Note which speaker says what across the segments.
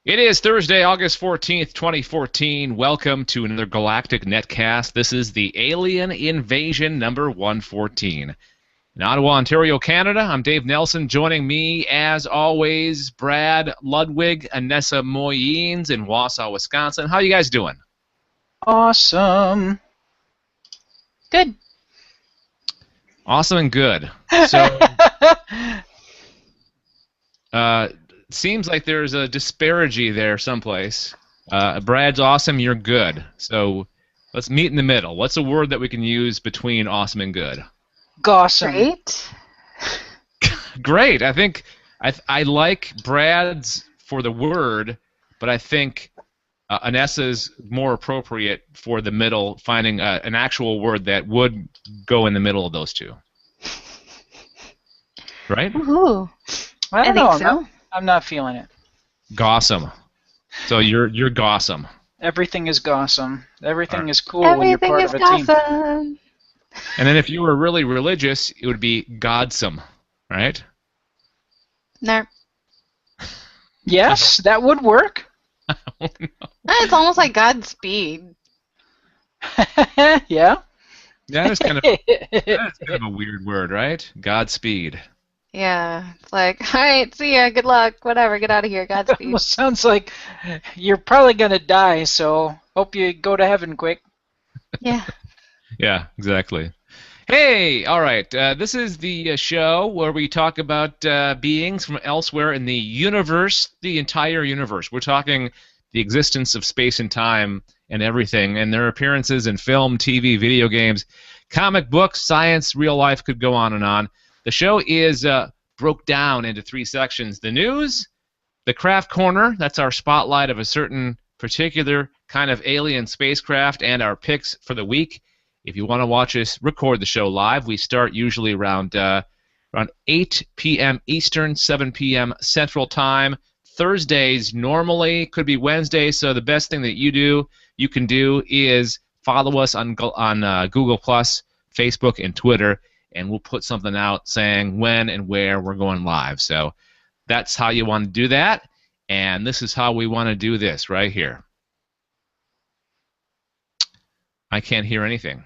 Speaker 1: It is Thursday, August 14th, 2014. Welcome to another Galactic Netcast. This is the Alien Invasion number 114. In Ottawa, Ontario, Canada, I'm Dave Nelson. Joining me, as always, Brad Ludwig, Anessa Moyens in Wausau, Wisconsin. How you guys doing?
Speaker 2: Awesome.
Speaker 3: Good.
Speaker 1: Awesome and good. So, seems like there's a disparity there someplace. Brad's awesome, you're good. So let's meet in the middle. What's a word that we can use between awesome and good?
Speaker 2: Gawesome.
Speaker 3: Great.
Speaker 1: Great. I think I like Brad's for the word, but I think Anessa's more appropriate for the middle, finding an actual word that would go in the middle of those two. Right?
Speaker 3: Woohoo.
Speaker 2: I
Speaker 3: think
Speaker 2: don't know.
Speaker 3: so.
Speaker 2: I'm not feeling it.
Speaker 1: Gawesome. So you're Gawesome.
Speaker 2: Everything is gawesome. Everything
Speaker 1: Alright.
Speaker 2: is cool when you're
Speaker 3: Everything
Speaker 2: part
Speaker 3: is
Speaker 2: of a team.
Speaker 3: awesome.
Speaker 1: And then if you were really religious, it would be Godsome, right?
Speaker 3: No.
Speaker 2: Yes, that would work.
Speaker 3: It's almost like Godspeed.
Speaker 2: Yeah.
Speaker 1: That is kind of a weird word, right? Godspeed.
Speaker 3: Yeah. It's like, alright, see ya, good luck, whatever, get out of here, Godspeed.
Speaker 2: Almost sounds like you're probably gonna die, so hope you go to heaven quick.
Speaker 3: Yeah.
Speaker 1: Yeah, exactly. Hey, all right. This is the show where we talk about beings from elsewhere in the universe, the entire universe. We're talking the existence of space and time and everything, and their appearances in film, TV, video games, comic books, science, real life, could go on and on. The show is broke down into three sections. The news, the craft corner, that's our spotlight of a certain particular kind of alien spacecraft, and our picks for the week. If you want to watch us record the show live, we start usually around 8 p.m. Eastern, 7 p.m. Central Time. Thursdays normally, could be Wednesday, so the best thing that you can do is follow us on Google+, Facebook, and Twitter, and we'll put something out saying when and where we're going live. So that's how you want to do that, and this is how we want to do this right here. I can't hear anything.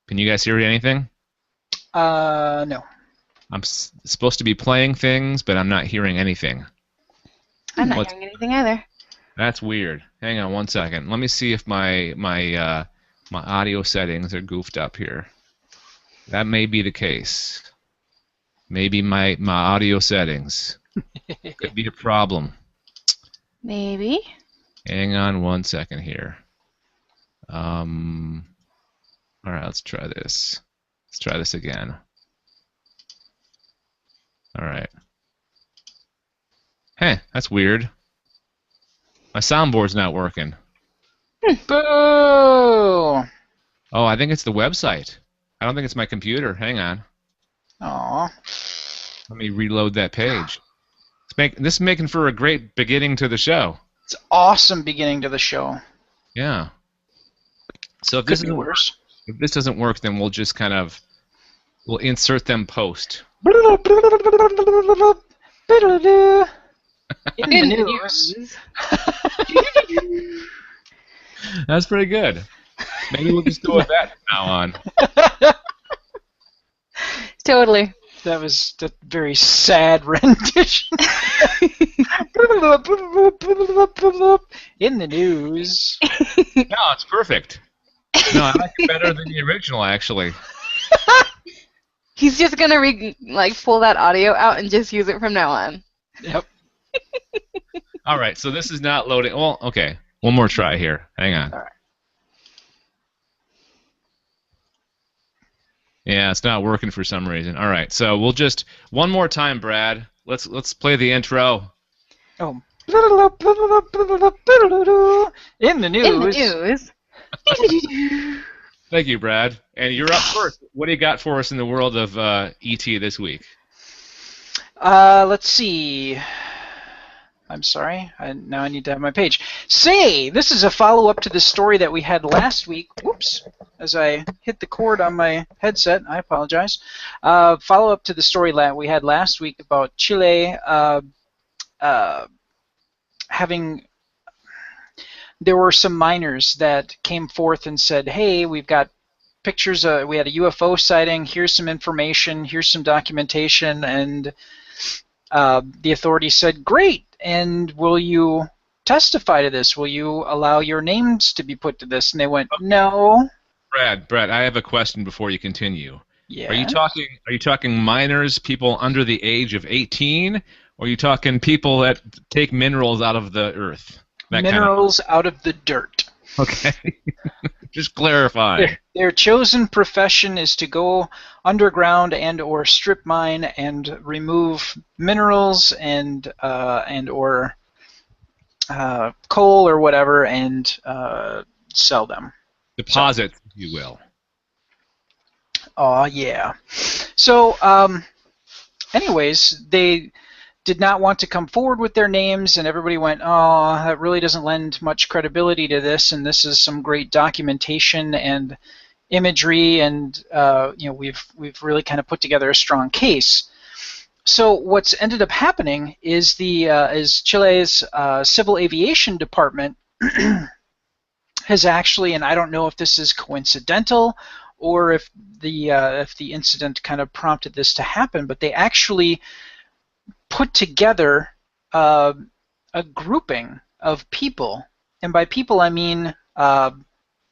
Speaker 1: Can you guys hear anything?
Speaker 2: No.
Speaker 1: I'm supposed to be playing things, but I'm not hearing anything.
Speaker 3: I'm not hearing anything either.
Speaker 1: That's weird. Hang on one second. Let me see if my audio settings are goofed up here. That may be the case. Maybe my audio settings could be a problem.
Speaker 3: Maybe.
Speaker 1: Hang on one second here. All right, let's try this. Let's try this again. All right. Hey, that's weird. My soundboard's not working.
Speaker 2: Boo!
Speaker 1: Oh, I think it's the website. I don't think it's my computer. Hang on.
Speaker 2: Aw.
Speaker 1: Let me reload that page. This is making for a great beginning to the show.
Speaker 2: It's awesome beginning to the show.
Speaker 1: Yeah. So if
Speaker 2: Could
Speaker 1: this
Speaker 2: be
Speaker 1: isn't
Speaker 2: worse.
Speaker 1: If this doesn't work, then we'll just we'll insert them post.
Speaker 2: In the news.
Speaker 1: That's pretty good. Maybe we'll just go with that from now on.
Speaker 3: Totally.
Speaker 2: That was a very sad rendition. In the news.
Speaker 1: No, it's perfect. No, I like it better than the original, actually.
Speaker 3: He's just gonna pull that audio out and just use it from now on.
Speaker 2: Yep.
Speaker 1: All right, so this is not loading. Well, okay. One more try here. Hang on.
Speaker 2: All right.
Speaker 1: Yeah, it's not working for some reason. All right, so we'll just one more time, Brad. Let's play the intro.
Speaker 2: Oh. In the news.
Speaker 3: In the news.
Speaker 1: Thank you, Brad. And you're up first. What do you got for us in the world of ET this week?
Speaker 2: Let's see. I'm sorry. Now I need to have my page. Say, this is a follow-up to the story that we had last week. Whoops. As I hit the cord on my headset, I apologize. Follow-up to the story we had last week about Chile having there were some miners that came forth and said, hey, we've got pictures, we had a UFO sighting, here's some information, here's some documentation, and the authorities said, great, and will you testify to this? Will you allow your names to be put to this? And they went, no.
Speaker 1: Brad, I have a question before you continue.
Speaker 2: Yeah.
Speaker 1: Are you talking minors, people under the age of 18, or are you talking people that take minerals out of the earth?
Speaker 2: Minerals out of the dirt.
Speaker 1: Okay. Just clarify.
Speaker 2: Their chosen profession is to go underground and or strip mine and remove minerals and or coal or whatever and sell them.
Speaker 1: Deposits, if you will.
Speaker 2: Oh, yeah. So, anyways, they did not want to come forward with their names, and everybody went, oh, that really doesn't lend much credibility to this, and this is some great documentation and imagery, and we've really kind of put together a strong case. So what's ended up happening is is Chile's Civil Aviation Department has actually, and I don't know if this is coincidental or if the incident kind of prompted this to happen, but they actually put together a grouping of people, and by people I mean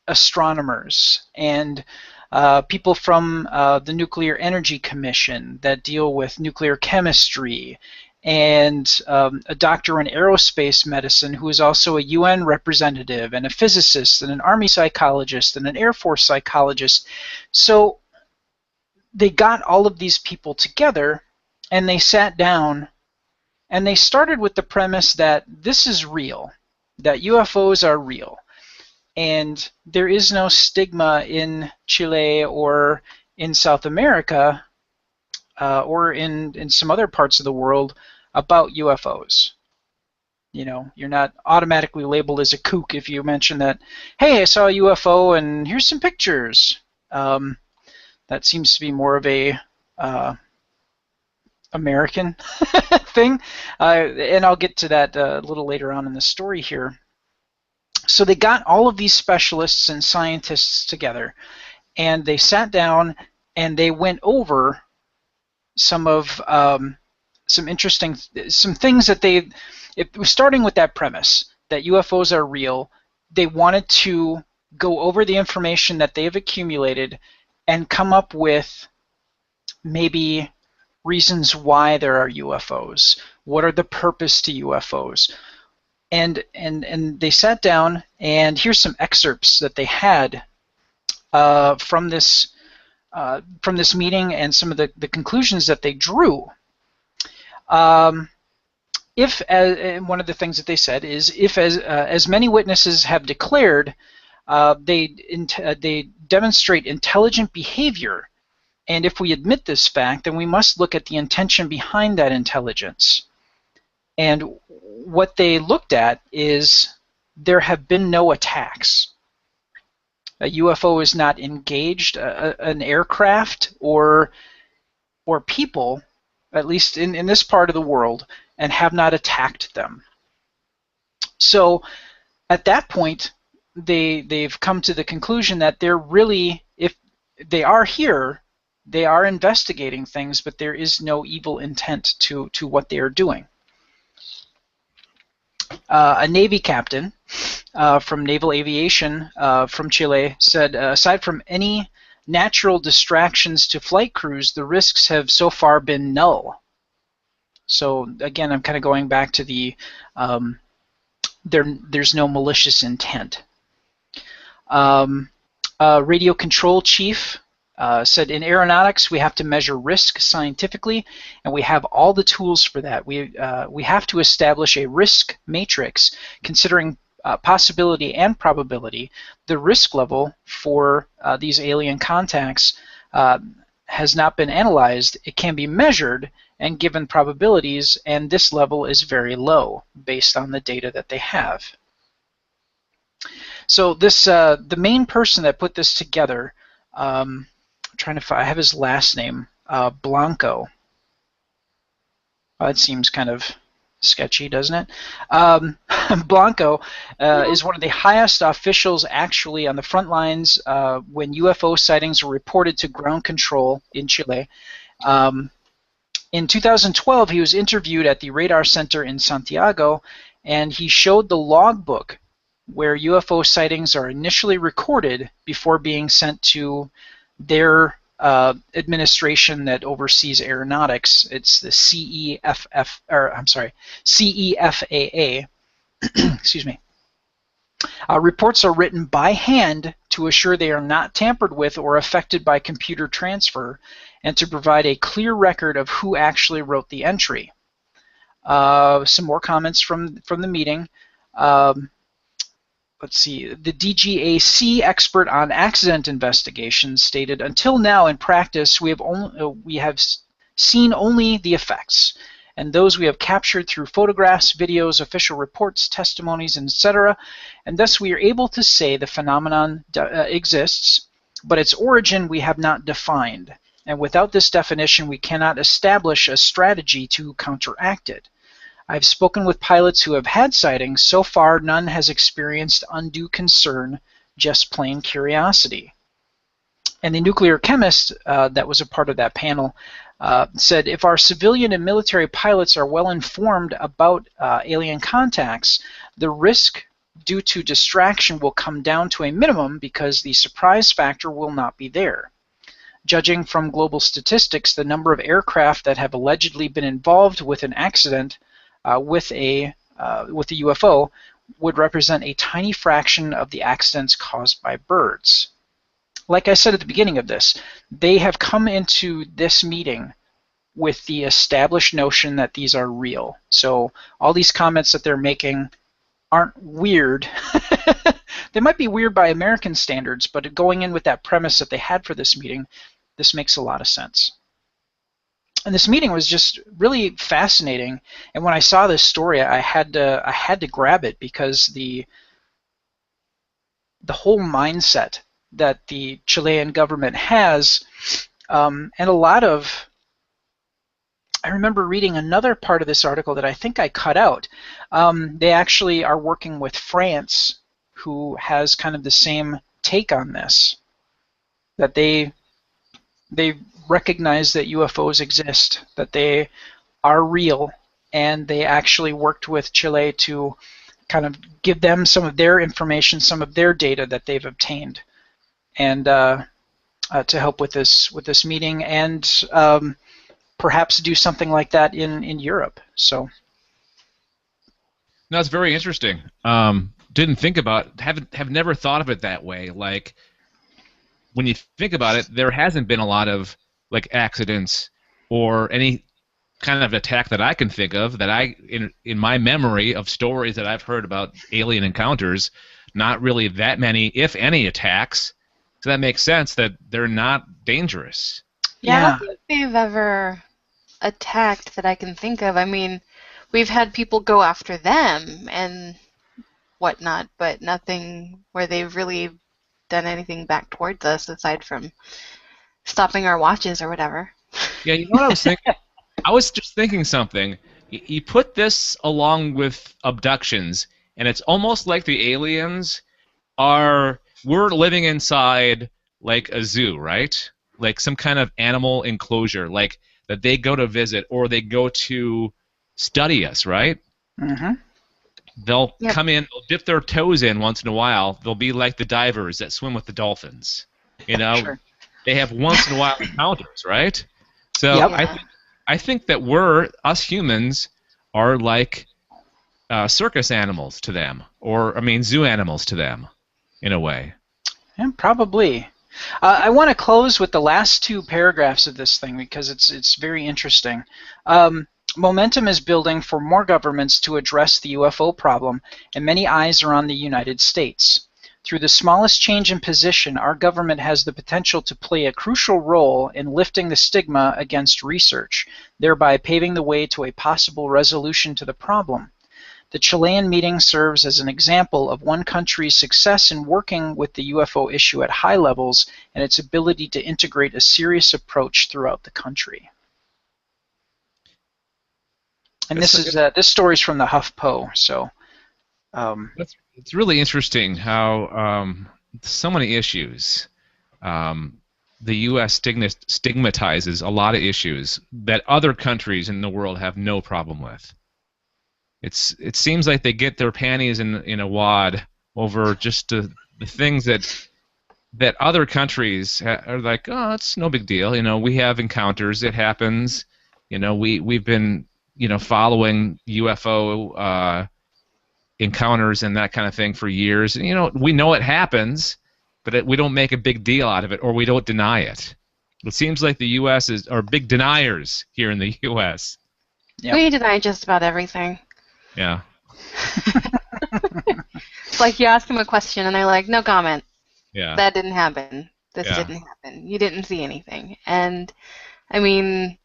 Speaker 2: astronomers and people from the Nuclear Energy Commission that deal with nuclear chemistry, and a doctor in aerospace medicine who is also a UN representative, and a physicist, and an Army psychologist, and an Air Force psychologist. So they got all of these people together, and they sat down, and they started with the premise that this is real, that UFOs are real, and there is no stigma in Chile or in South America or in some other parts of the world about UFOs. You know, you're not automatically labeled as a kook if you mention that, hey, I saw a UFO and here's some pictures. That seems to be more of a American thing, and I'll get to that a little later on in the story here. So they got all of these specialists and scientists together, and they sat down and they went over some interesting things that starting with that premise that UFOs are real. They wanted to go over the information that they've accumulated and come up with maybe reasons why there are UFOs. What are the purpose to UFOs? And they sat down, and here's some excerpts that they had from this meeting and some of the conclusions that they drew. One of the things that they said is, if as many witnesses have declared, they demonstrate intelligent behavior, and if we admit this fact, then we must look at the intention behind that intelligence. And what they looked at is there have been no attacks. A UFO is not engaged an aircraft or people, at least in this part of the world, and have not attacked them. So at that point, they've come to the conclusion that they're really, if they are here, they are investigating things, but there is no evil intent to what they are doing. A Navy captain from Naval Aviation from Chile said, aside from any natural distractions to flight crews, the risks have so far been null. So again, I'm kind of going back to the there's no malicious intent. Radio control chief said, in aeronautics, we have to measure risk scientifically, and we have all the tools for that. We have to establish a risk matrix considering possibility and probability. The risk level for these alien contacts has not been analyzed. It can be measured and given probabilities, and this level is very low based on the data that they have. So this the main person that put this together, trying to find, I have his last name, Blanco. That seems kind of sketchy, doesn't it? Blanco is one of the highest officials actually on the front lines when UFO sightings were reported to ground control in Chile. In 2012, he was interviewed at the Radar Center in Santiago, and he showed the logbook where UFO sightings are initially recorded before being sent to their administration that oversees aeronautics. It's the CEFAA. Excuse me. Reports are written by hand to assure they are not tampered with or affected by computer transfer, and to provide a clear record of who actually wrote the entry. Some more comments from the meeting. Let's see. The DGAC expert on accident investigations stated, "Until now, in practice, we have seen only the effects, and those we have captured through photographs, videos, official reports, testimonies, etc. And thus we are able to say the phenomenon exists, but its origin we have not defined. And without this definition, we cannot establish a strategy to counteract it. I've spoken with pilots who have had sightings. So far, none has experienced undue concern, just plain curiosity." And the nuclear chemist that was a part of that panel said, "If our civilian and military pilots are well informed about alien contacts, the risk due to distraction will come down to a minimum because the surprise factor will not be there. Judging from global statistics, the number of aircraft that have allegedly been involved with an accident with a UFO would represent a tiny fraction of the accidents caused by birds." Like I said at the beginning of this, they have come into this meeting with the established notion that these are real. So all these comments that they're making aren't weird. They might be weird by American standards, but going in with that premise that they had for this meeting, this makes a lot of sense. And this meeting was just really fascinating. And when I saw this story, I had to grab it because the whole mindset that the Chilean government has, and a lot of, I remember reading another part of this article that I think I cut out. They actually are working with France, who has kind of the same take on this, that they recognize that UFOs exist, that they are real, and they actually worked with Chile to kind of give them some of their information, some of their data that they've obtained, and to help with this meeting, and perhaps do something like that in Europe. So
Speaker 1: that's very interesting. Didn't think about, have never thought of it that way. Like, when you think about it, there hasn't been a lot of like accidents or any kind of attack that I can think of that in my memory of stories that I've heard about alien encounters, not really that many, if any, attacks. So that makes sense that they're not dangerous.
Speaker 3: Yeah, I don't think they've ever attacked that I can think of. I mean, we've had people go after them and whatnot, but nothing where they've really done anything back towards us aside from stopping our watches or whatever.
Speaker 1: Yeah, you know what I was thinking? I was just thinking something. You put this along with abductions, and it's almost like the aliens we're living inside like a zoo, right? Like some kind of animal enclosure, like that they go to visit or they go to study us, right?
Speaker 2: Mm-hmm.
Speaker 1: They'll come in, they'll dip their toes in once in a while. They'll be like the divers that swim with the dolphins. You know,
Speaker 2: Sure.
Speaker 1: They have once in a while encounters, right? So I think that us humans are like circus animals to them, or I mean zoo animals to them, in a way.
Speaker 2: Yeah, probably. I want to close with the last two paragraphs of this thing because it's very interesting. Momentum is building for more governments to address the UFO problem, and many eyes are on the United States. Through the smallest change in position, our government has the potential to play a crucial role in lifting the stigma against research, thereby paving the way to a possible resolution to the problem. The Chilean meeting serves as an example of one country's success in working with the UFO issue at high levels and its ability to integrate a serious approach throughout the country. And this story's from the HuffPo, so.
Speaker 1: It's really interesting how so many issues. The U.S. stigmatizes a lot of issues that other countries in the world have no problem with. It seems like they get their panties in a wad over just the things that other countries are like, oh, it's no big deal. You know, we have encounters. It happens. You know, we've been following UFO encounters and that kind of thing for years. And, you know, we know it happens, but we don't make a big deal out of it, or we don't deny it. It seems like the U.S. are big deniers here in the U.S.
Speaker 2: Yep.
Speaker 3: We deny just about everything.
Speaker 1: Yeah.
Speaker 3: It's like you ask them a question and they're like, no comment.
Speaker 1: Yeah.
Speaker 3: That didn't happen. This
Speaker 1: Yeah.
Speaker 3: didn't happen. You didn't see anything. And, I mean,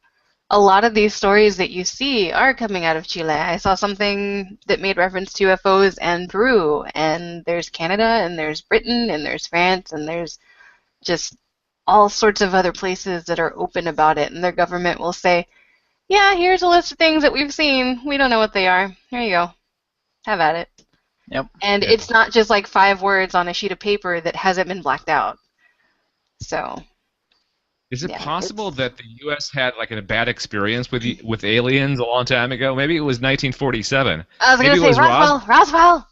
Speaker 3: a lot of these stories that you see are coming out of Chile. I saw something that made reference to UFOs and Peru, and there's Canada, and there's Britain, and there's France, and there's just all sorts of other places that are open about it, and their government will say, yeah, here's a list of things that we've seen. We don't know what they are. Here you go. Have at it.
Speaker 2: Yep.
Speaker 3: And it's not just like 5 words on a sheet of paper that hasn't been blacked out. So...
Speaker 1: Is it
Speaker 3: Yeah,
Speaker 1: possible
Speaker 3: it's-
Speaker 1: that the U.S. had like a bad experience with aliens a long time ago? Maybe it was 1947.
Speaker 3: I was
Speaker 1: Maybe
Speaker 3: going
Speaker 1: it
Speaker 3: to say
Speaker 1: was
Speaker 3: Roswell.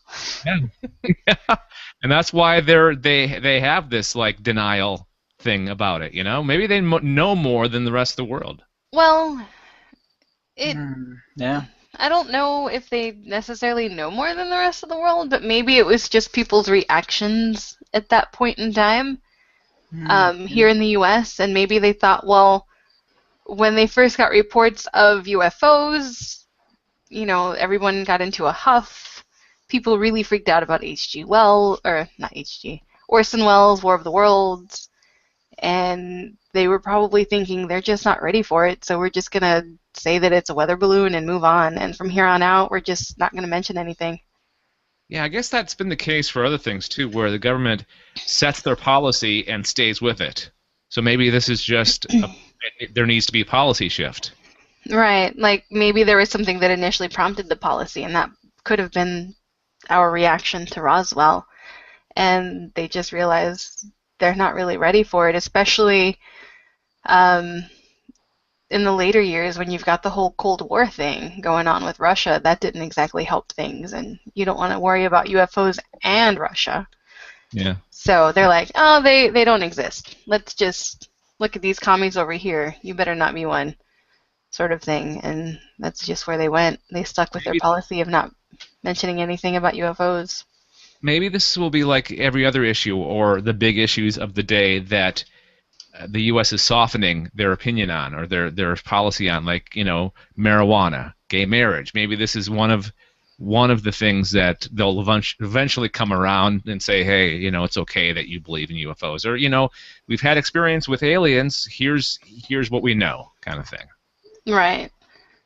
Speaker 1: Yeah. And that's why they have this like denial thing about it. You know, maybe they know more than the rest of the world.
Speaker 3: Well,
Speaker 2: Yeah.
Speaker 3: I don't know if they necessarily know more than the rest of the world, but maybe it was just people's reactions at that point in time here in the U.S., and maybe they thought, well, when they first got reports of UFOs, you know, everyone got into a huff. People really freaked out about Orson Welles' War of the Worlds, and they were probably thinking they're just not ready for it, so we're just going to say that it's a weather balloon and move on, and from here on out, we're just not going to mention anything.
Speaker 1: Yeah, I guess that's been the case for other things too, where the government sets their policy and stays with it. So maybe this is just there needs to be a policy shift.
Speaker 3: Right, like maybe there was something that initially prompted the policy, and that could have been our reaction to Roswell, and they just realized they're not really ready for it, especially in the later years when you've got the whole Cold War thing going on with Russia. That didn't exactly help things, and you don't want to worry about UFOs and Russia.
Speaker 1: Yeah.
Speaker 3: So they're like, oh, they don't exist. Let's just look at these commies over here. You better not be one, sort of thing. And that's just where they went. They stuck with their policy of not mentioning anything about UFOs.
Speaker 1: Maybe this will be like every other issue or the big issues of the day that the U.S. is softening their opinion on or their policy on, like, you know, marijuana, gay marriage. Maybe this is one of the things that they'll eventually come around and say, hey, you know, it's okay that you believe in UFOs, or, you know, we've had experience with aliens. Here's what we know, kind of thing.
Speaker 3: Right.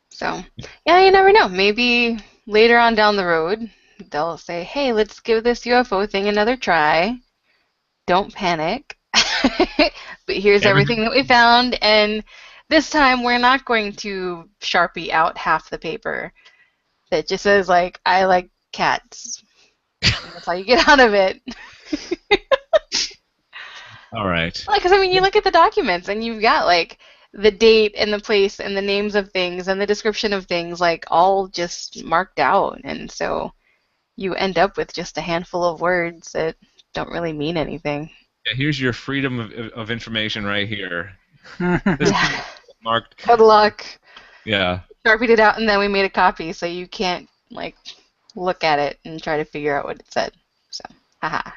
Speaker 3: So, yeah, you never know. Maybe later on down the road, they'll say, hey, let's give this UFO thing another try. Don't panic. But here's everything that we found, and this time we're not going to Sharpie out half the paper that just says, like, I like cats. That's all you get out of it.
Speaker 1: All right.
Speaker 3: Because, I mean, you look at the documents, and you've got, like, the date and the place and the names of things and the description of things, like, all just marked out, and so you end up with just a handful of words that don't really mean anything.
Speaker 1: Yeah, here's your freedom of information right here. This is marked.
Speaker 3: Good luck.
Speaker 1: Yeah.
Speaker 3: Sharpied it out, and then we made a copy, so you can't, like, look at it and try to figure out what it said. So, haha.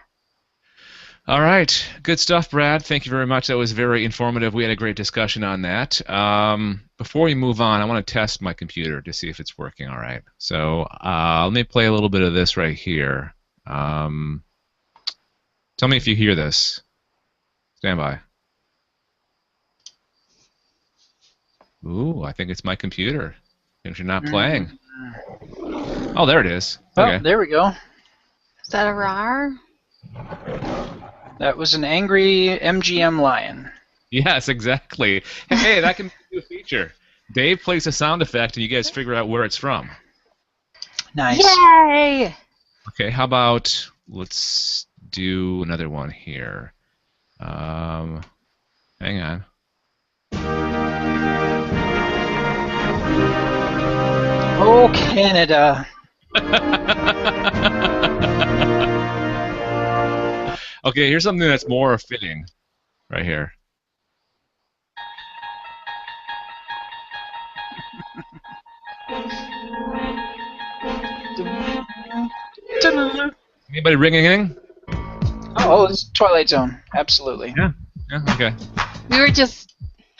Speaker 1: All right. Good stuff, Brad. Thank you very much. That was very informative. We had a great discussion on that. Before we move on, I want to test my computer to see if it's working all right. So let me play a little bit of this right here. Tell me if you hear this. Stand by. Ooh, I think it's my computer. Things are not playing. Oh, there it is. Okay.
Speaker 2: Oh, there we go.
Speaker 3: Is that a RAR?
Speaker 2: That was an angry MGM lion.
Speaker 1: Yes, exactly. Hey, that can be a feature. Dave plays a sound effect, and you guys figure out where it's from.
Speaker 2: Nice.
Speaker 3: Yay!
Speaker 1: Okay, how about let's do another one here. Hang on.
Speaker 2: Oh, Canada.
Speaker 1: Okay, here's something that's more fitting right here. Anybody ring anything?
Speaker 2: Oh, it's Twilight Zone. Absolutely.
Speaker 1: Yeah. Yeah, okay.
Speaker 3: We were just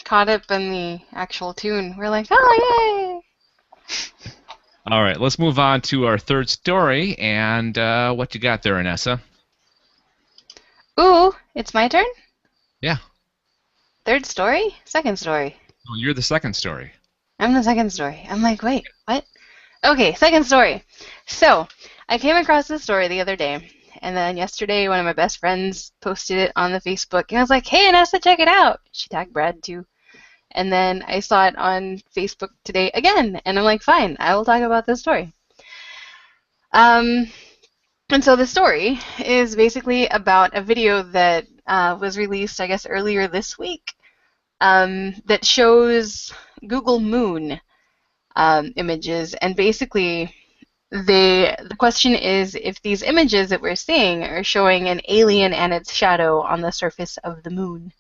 Speaker 3: caught up in the actual tune. We're like, oh, yay!
Speaker 1: All right, let's move on to our third story. And what you got there, Anessa?
Speaker 3: Ooh, it's my turn?
Speaker 1: Yeah.
Speaker 3: Third story? Second story.
Speaker 1: Oh, you're the second story.
Speaker 3: I'm the second story. I'm like, wait, what? Okay, second story. So, I came across this story the other day, and then yesterday one of my best friends posted it on the Facebook, and I was like, hey, Anessa, check it out. She tagged Brad, too. And then I saw it on Facebook today again, and I'm like, fine, I will talk about this story. And so the story is basically about a video that was released, I guess, earlier this week that shows Google Moon images, and basically the question is if these images that we're seeing are showing an alien and its shadow on the surface of the moon.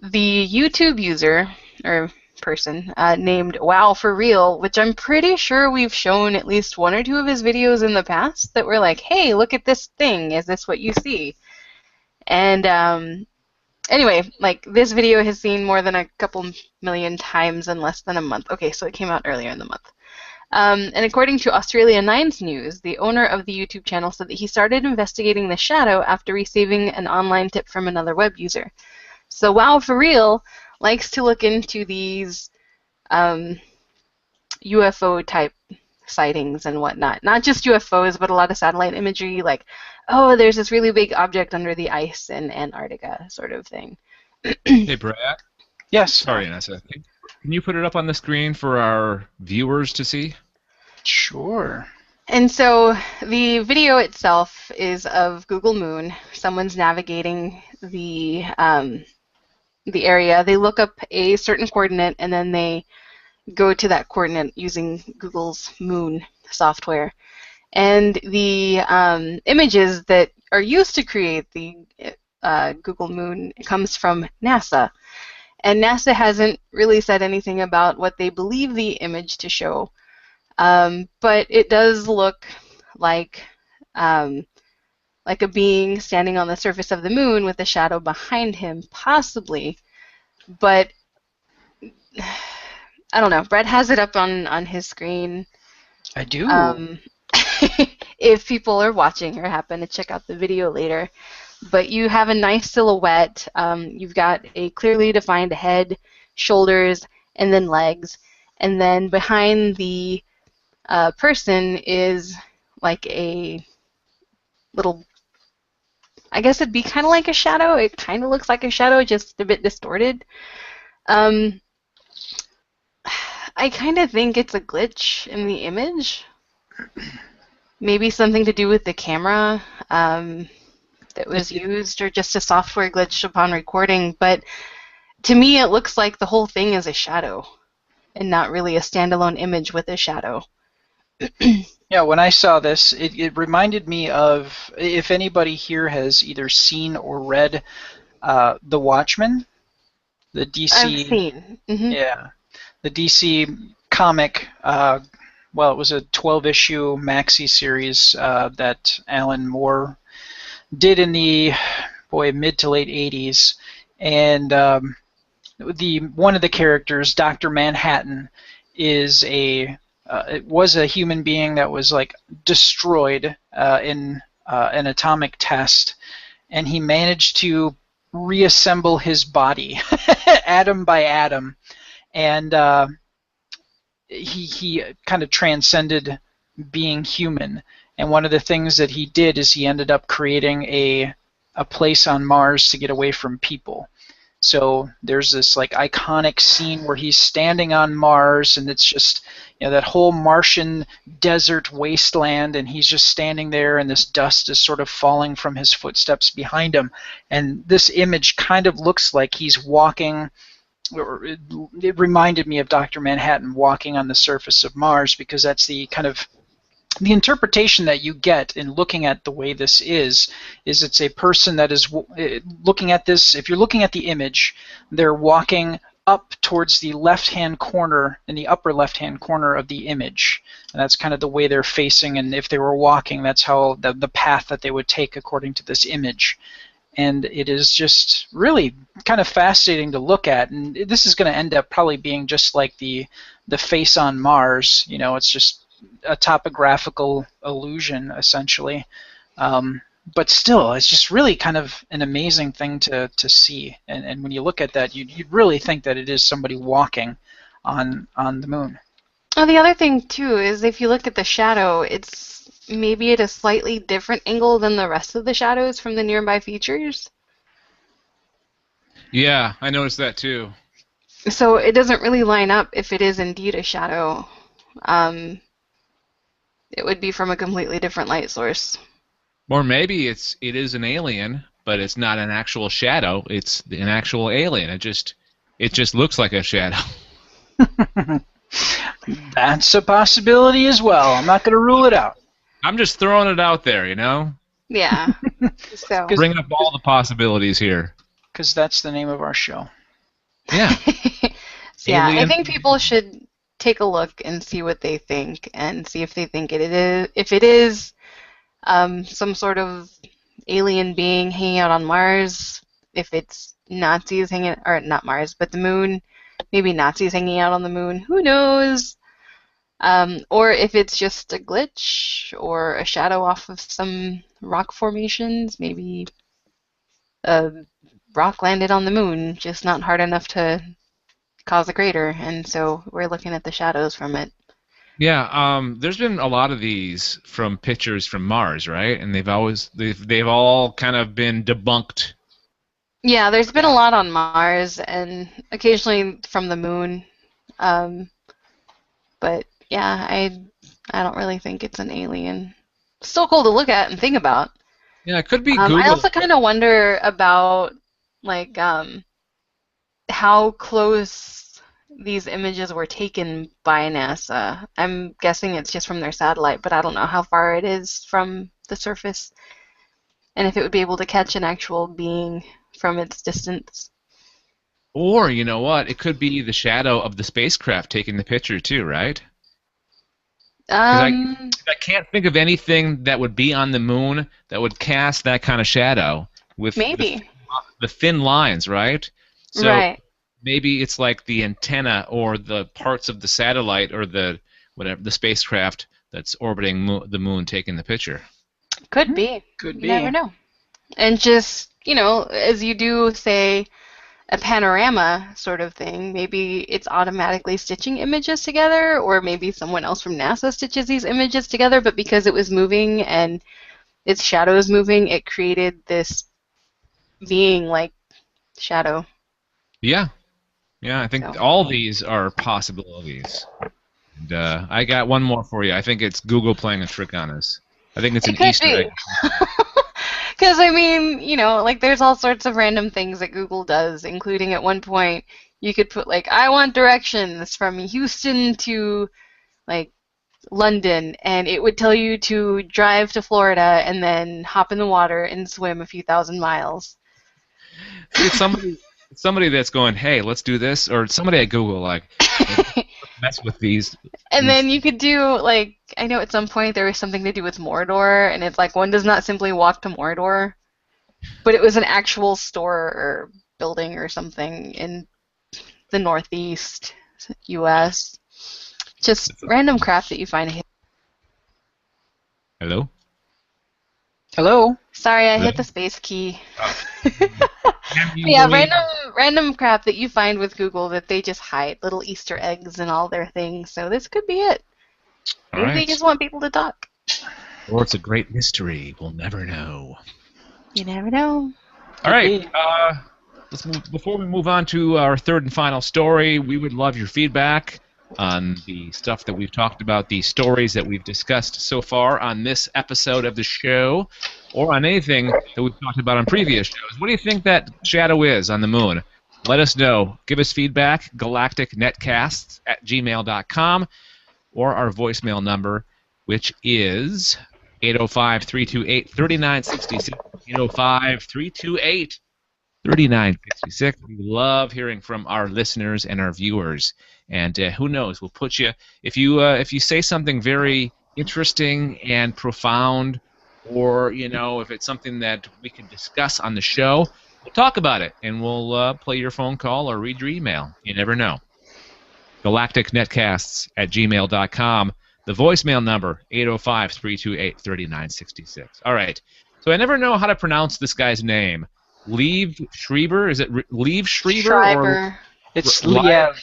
Speaker 3: The YouTube user or person named Wow for Real, which I'm pretty sure we've shown at least one or two of his videos in the past that were like, hey, look at this thing, is this what you see? And anyway, like, this video has seen more than a couple million times in less than a month. Okay, so it came out earlier in the month. And according to Australia 9's news, the owner of the YouTube channel said that he started investigating the shadow after receiving an online tip from another web user. So Wow for Real likes to look into these UFO type sightings and whatnot. Not just UFOs, but a lot of satellite imagery, like, oh, there's this really big object under the ice in Antarctica, sort of thing.
Speaker 1: Hey, Brad.
Speaker 2: Yes.
Speaker 1: Sorry, Anessa. Can you put it up on the screen for our viewers to see?
Speaker 2: Sure.
Speaker 3: And so the video itself is of Google Moon. Someone's navigating the area. They look up a certain coordinate, and then they go to that coordinate using Google's Moon software. And the images that are used to create the Google Moon comes from NASA. And NASA hasn't really said anything about what they believe the image to show. But it does look like a being standing on the surface of the moon with a shadow behind him, possibly. But I don't know. Brett has it up on his screen.
Speaker 2: I do.
Speaker 3: If people are watching or happen to check out the video later. But you have a nice silhouette. You've got a clearly defined head, shoulders, and then legs. And then behind the person is like a little, I guess it'd be kind of like a shadow. It kind of looks like a shadow, just a bit distorted. I kind of think it's a glitch in the image. Maybe something to do with the camera that was used, or just a software glitch upon recording. But to me, it looks like the whole thing is a shadow and not really a standalone image with a shadow.
Speaker 2: Yeah, when I saw this, it reminded me of, if anybody here has either seen or read The Watchmen, the DC.
Speaker 3: I've seen. Mm-hmm.
Speaker 2: Yeah, the DC comic. Well, it was a 12-issue maxi series that Alan Moore did in the mid to late 80s, and one of the characters, Dr. Manhattan, is it was a human being that was like destroyed in an atomic test, and he managed to reassemble his body atom by atom, and he kind of transcended being human. And one of the things that he did is he ended up creating a place on Mars to get away from people. So there's this like iconic scene where he's standing on Mars, and it's just that whole Martian desert wasteland, and he's just standing there, and this dust is sort of falling from his footsteps behind him, and this image kind of looks like he's walking. Or it reminded me of Dr. Manhattan walking on the surface of Mars, because that's the kind of the interpretation that you get in looking at the way this is it's a person that is looking at this. If you're looking at the image, they're walking up towards the left-hand corner, in the upper left-hand corner of the image. And that's kind of the way they're facing, and if they were walking, that's how the path that they would take according to this image. And it is just really kind of fascinating to look at. And this is going to end up probably being just like the face on Mars. It's just a topographical illusion, essentially. But still, it's just really kind of an amazing thing to see. And when you look at that, you'd really think that it is somebody walking on the moon.
Speaker 3: Oh, the other thing, too, is if you look at the shadow, it's maybe at a slightly different angle than the rest of the shadows from the nearby features.
Speaker 1: Yeah, I noticed that, too.
Speaker 3: So it doesn't really line up if it is indeed a shadow. It would be from a completely different light source.
Speaker 1: Or maybe it is an alien, but it's not an actual shadow. It's an actual alien. It just looks like a shadow.
Speaker 2: That's a possibility as well. I'm not going to rule it out.
Speaker 1: I'm just throwing it out there,
Speaker 3: Yeah. So.
Speaker 1: Bring up all the possibilities here.
Speaker 2: Because that's the name of our show.
Speaker 1: Yeah.
Speaker 3: So, yeah, I think people should take a look and see what they think, and see if they think if it is some sort of alien being hanging out on Mars, if it's Nazis hanging, or not Mars, but the moon, maybe Nazis hanging out on the moon, who knows? Or if it's just a glitch or a shadow off of some rock formations, maybe a rock landed on the moon, just not hard enough to cause a crater, and so we're looking at the shadows from it.
Speaker 1: Yeah, there's been a lot of these from pictures from Mars, right? And they've all kind of been debunked.
Speaker 3: Yeah, there's been a lot on Mars, and occasionally from the moon. But yeah, I don't really think it's an alien. Still cool to look at and think about.
Speaker 1: Yeah, it could be Google.
Speaker 3: I also kind of wonder about like how close these images were taken by NASA. I'm guessing it's just from their satellite, but I don't know how far it is from the surface, and if it would be able to catch an actual being from its distance.
Speaker 1: Or, you know what? It could be the shadow of the spacecraft taking the picture too, right? I can't think of anything that would be on the moon that would cast that kind of shadow with
Speaker 3: maybe
Speaker 1: the thin lines, right? So
Speaker 3: right.
Speaker 1: Maybe it's like the antenna or the parts of the satellite or the spacecraft that's orbiting the moon taking the picture.
Speaker 3: Could be.
Speaker 2: Could be.
Speaker 3: You never know. And just, as you do, say, a panorama sort of thing, maybe it's automatically stitching images together, or maybe someone else from NASA stitches these images together, but because it was moving and its shadow is moving, it created this being like shadow.
Speaker 1: Yeah. Yeah, I think all these are possibilities. And I got one more for you. I think it's Google playing a trick on us. I think it's an Easter egg.
Speaker 3: Because, there's all sorts of random things that Google does, including at one point you could put, I want directions from Houston to, London, and it would tell you to drive to Florida and then hop in the water and swim a few thousand miles.
Speaker 1: It's somebody that's going, hey, let's do this, or somebody at Google, mess with these.
Speaker 3: And then you could do, I know at some point there was something to do with Mordor, and it's one does not simply walk to Mordor, but it was an actual store or building or something in the Northeast U.S. Just random crap that you find.
Speaker 1: Hello?
Speaker 2: Hello?
Speaker 3: Sorry, I
Speaker 1: Hello?
Speaker 3: hit the space key.
Speaker 1: Oh.
Speaker 3: Yeah, random crap that you find with Google that they just hide, little Easter eggs and all their things. So this could be it.
Speaker 1: All
Speaker 3: Maybe
Speaker 1: right.
Speaker 3: they just want people to talk.
Speaker 1: Or it's a great mystery. We'll never know.
Speaker 3: You never know.
Speaker 1: All right. before we move on to our third and final story, we would love your feedback on the stuff that we've talked about, the stories that we've discussed so far on this episode of the show, or on anything that we've talked about on previous shows. What do you think that shadow is on the moon? Let us know. Give us feedback, galacticnetcasts@gmail.com, or our voicemail number, which is 805-328-3966, 805-328-3966. We love hearing from our listeners and our viewers. And who knows, we'll put you, if you say something very interesting and profound, or, if it's something that we can discuss on the show, we'll talk about it, and we'll play your phone call or read your email. You never know. galacticnetcasts@gmail.com. The voicemail number, 805-328-3966. All right. So I never know how to pronounce this guy's name. Liev Schreiber? Is it Liev Schreiber?
Speaker 3: Schreiber.
Speaker 2: It's Liev.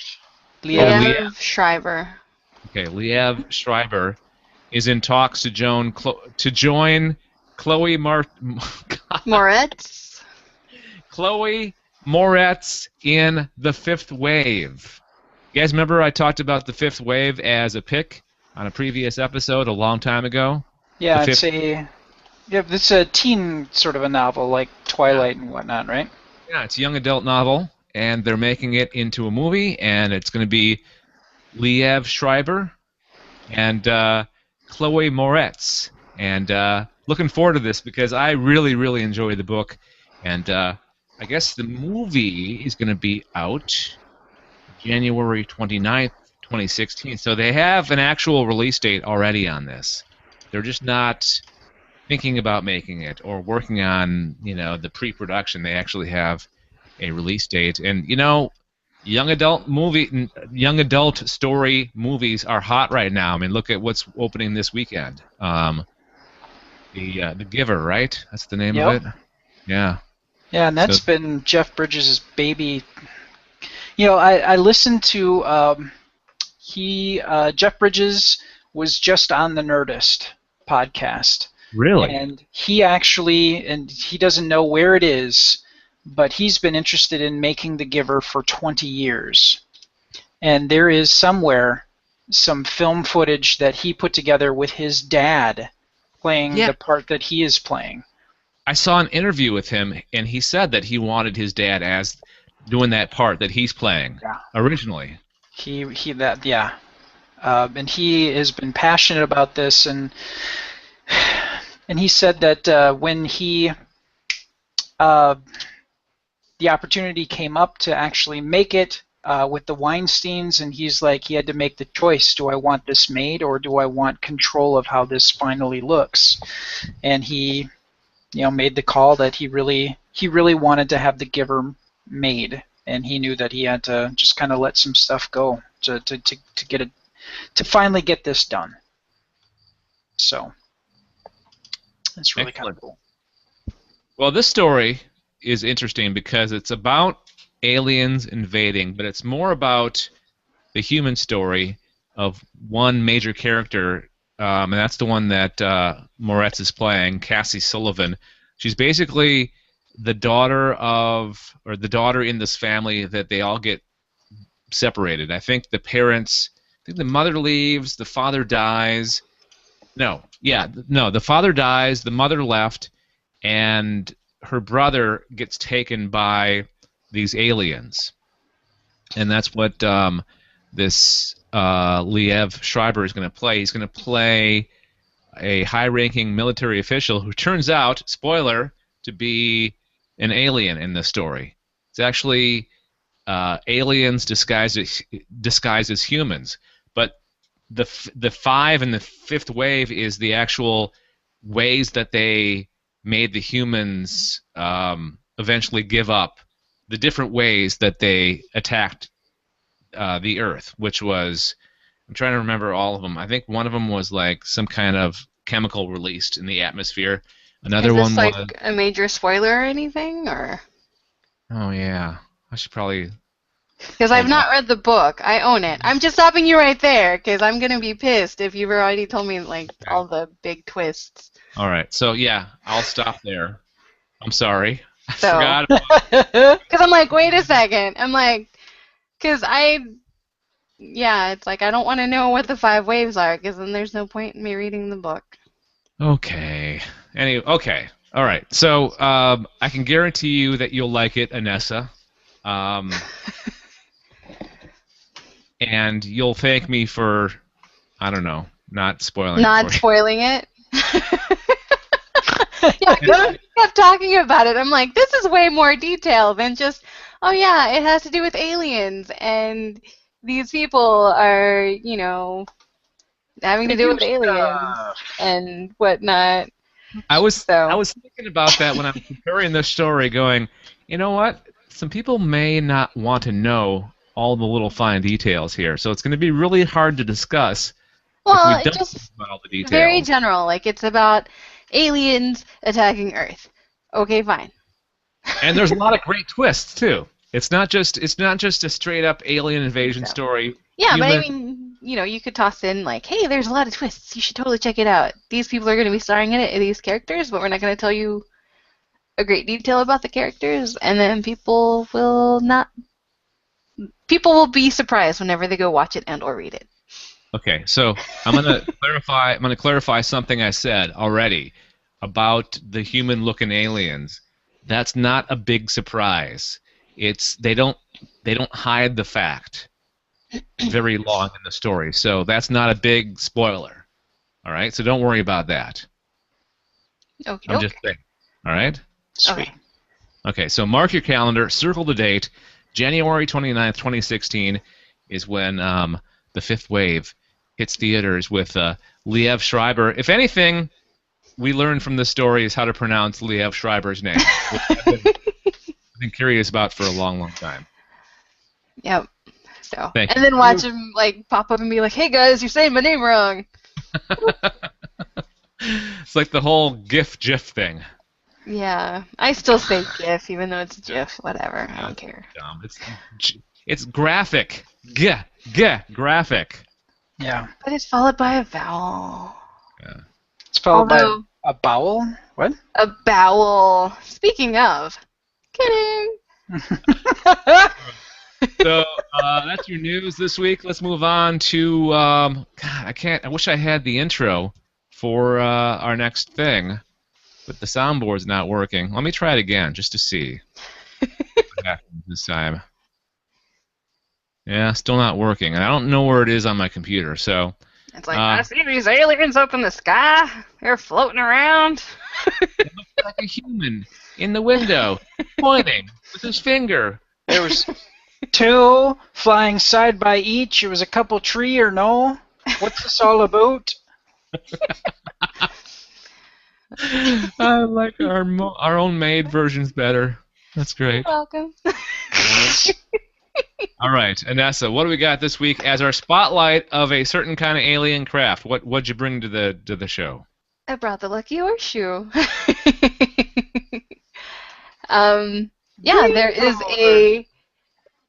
Speaker 3: Liev Schreiber.
Speaker 1: Okay, Liev Schreiber is in talks to join Chloe
Speaker 3: Moretz.
Speaker 1: Chloe Moretz in the Fifth Wave. You guys remember I talked about the Fifth Wave as a pick on a previous episode a long time ago?
Speaker 2: Yeah, it's a teen sort of a novel, like Twilight and whatnot, right?
Speaker 1: Yeah, it's a young adult novel, and they're making it into a movie, and it's going to be Liev Schreiber and Chloe Moretz. And looking forward to this because I really, really enjoy the book. And I guess the movie is going to be out January 29th, 2016. So they have an actual release date already on this. They're just not thinking about making it or working on, the pre-production. They actually have a release date. And, young adult story movies are hot right now. I mean, look at what's opening this weekend. The Giver, right? That's the name of it? Yeah.
Speaker 2: Yeah, and that's been Jeff Bridges' baby. I listened to Jeff Bridges was just on the Nerdist podcast.
Speaker 1: Really?
Speaker 2: And he doesn't know where it is, but he's been interested in making The Giver for 20 years. And there is somewhere some film footage that he put together with his dad playing the part that he is playing.
Speaker 1: I saw an interview with him, and he said that he wanted his dad as doing that part that he's playing originally.
Speaker 2: And he has been passionate about this, and he said that when the opportunity came up to actually make it with the Weinsteins, and he had to make the choice: do I want this made, or do I want control of how this finally looks? And he, made the call that he really wanted to have The Giver made, and he knew that he had to just kind of let some stuff go to get it, to finally get this done. So it's really kind of cool.
Speaker 1: Well, this story is interesting because it's about aliens invading, but it's more about the human story of one major character, and that's the one that Moretz is playing, Cassie Sullivan. She's basically the daughter in this family that they all get separated. I think the mother leaves, the father dies. The father dies, the mother left, and her brother gets taken by these aliens. And that's what this Liev Schreiber is going to play. He's going to play a high-ranking military official who turns out, spoiler, to be an alien in this story. It's actually aliens disguised as humans. But the five and the fifth wave is the actual ways that they made the humans eventually give up, the different ways that they attacked the Earth, which was, I'm trying to remember all of them. I think one of them was like some kind of chemical released in the atmosphere. Another one was... Is this
Speaker 3: like a major spoiler or anything, or?
Speaker 1: Oh yeah, I should probably...
Speaker 3: Because I've not read the book. I own it. I'm just stopping you right there because I'm going to be pissed if you've already told me all the big twists.
Speaker 1: All right. So, yeah, I'll stop there. I'm sorry. I
Speaker 3: So,
Speaker 1: forgot.
Speaker 3: because I'm like, wait a second. I'm like, because yeah, it's like I don't want to know what the 5 waves are, because then there's no point in me reading the book.
Speaker 1: Okay. Okay. All right. So I can guarantee you that you'll like it, Anessa. Um, and you'll thank me for, I don't know, not spoiling it for
Speaker 3: Not
Speaker 1: you.
Speaker 3: spoiling it. Yeah, because we kept talking about it. I'm like, this is way more detail than just, oh yeah, it has to do with aliens, and these people are, having to do with aliens and whatnot.
Speaker 1: I was
Speaker 3: So,
Speaker 1: thinking about that when I was preparing this story, going, you know what? Some people may not want to know all the little fine details here, so it's going to be really hard to discuss if we
Speaker 3: well, it
Speaker 1: don't talk
Speaker 3: just
Speaker 1: about all the
Speaker 3: very
Speaker 1: details.
Speaker 3: general. Like it's about aliens attacking Earth. Okay, fine.
Speaker 1: And there's a lot of great twists too. It's not just a straight up alien invasion
Speaker 3: So.
Speaker 1: story.
Speaker 3: Yeah, but I
Speaker 1: Human,
Speaker 3: mean, you could toss in like, hey, there's a lot of twists. You should totally check it out. These people are going to be starring in it, these characters, but we're not going to tell you a great detail about the characters, and then people will be surprised whenever they go watch it and or read it.
Speaker 1: Okay, so I'm gonna clarify. I'm gonna clarify something I said already about the human-looking aliens. That's not a big surprise. They don't hide the fact very long in the story, so that's not a big spoiler. All right, so don't worry about that.
Speaker 3: Okie
Speaker 1: I'm
Speaker 3: doke.
Speaker 1: just saying. All right.
Speaker 2: Sweet.
Speaker 1: Okay, so mark your calendar, circle the date. January 29th, 2016 is when the fifth wave hits theaters with Liev Schreiber. If anything, we learned from this story is how to pronounce Liev Schreiber's name, which I've been curious about for a long, long time.
Speaker 3: Yep. So,
Speaker 1: Thank
Speaker 3: and then watch him like pop up and be like, "Hey guys, you're saying my name wrong."
Speaker 1: It's like the whole GIF thing.
Speaker 3: Yeah, I still say GIF even though it's GIF. Whatever, I don't care.
Speaker 1: Dumb. It's graphic. Graphic.
Speaker 2: Yeah.
Speaker 3: But it's followed by a vowel.
Speaker 1: Yeah.
Speaker 2: It's followed
Speaker 3: Although-
Speaker 2: by a bowel? What?
Speaker 3: A bowel. Speaking of, kidding.
Speaker 1: So that's your news this week. Let's move on to God. I wish I had the intro for our next thing, but the soundboard's not working. Let me try it again just to see what happens this time. Yeah, still not working. And I don't know where it is on my computer. So
Speaker 3: It's like, I see these aliens up in the sky. They're floating around.
Speaker 1: it looks like a human in the window pointing with his finger.
Speaker 2: There was 2 flying side by each. It was a couple tree or no? What's this all about?
Speaker 1: I like our own made versions better. That's great.
Speaker 3: Welcome.
Speaker 1: All right, Anessa, what do we got this week as our spotlight of a certain kind of alien craft? What'd you bring to the show?
Speaker 3: I brought the lucky horseshoe. Yeah, there is a.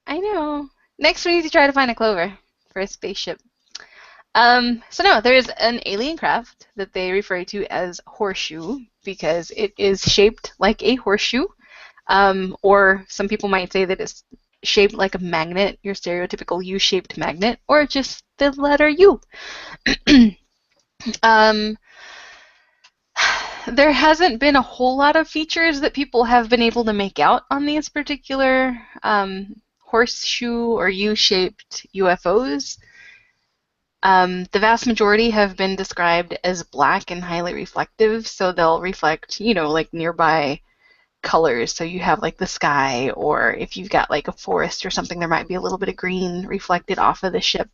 Speaker 3: I know. Next, we need to try to find a clover for a spaceship. So no, there is an alien craft that they refer to as horseshoe because it is shaped like a horseshoe, or some people might say that it's shaped like a magnet, your stereotypical U-shaped magnet, or just the letter U. There hasn't been a whole lot of features that people have been able to make out on these particular horseshoe or U-shaped UFOs. The vast majority have been described as black and highly reflective, so they'll reflect, like nearby colors. So you have like the sky, or if you've got like a forest or something, there might be a little bit of green reflected off of the ship.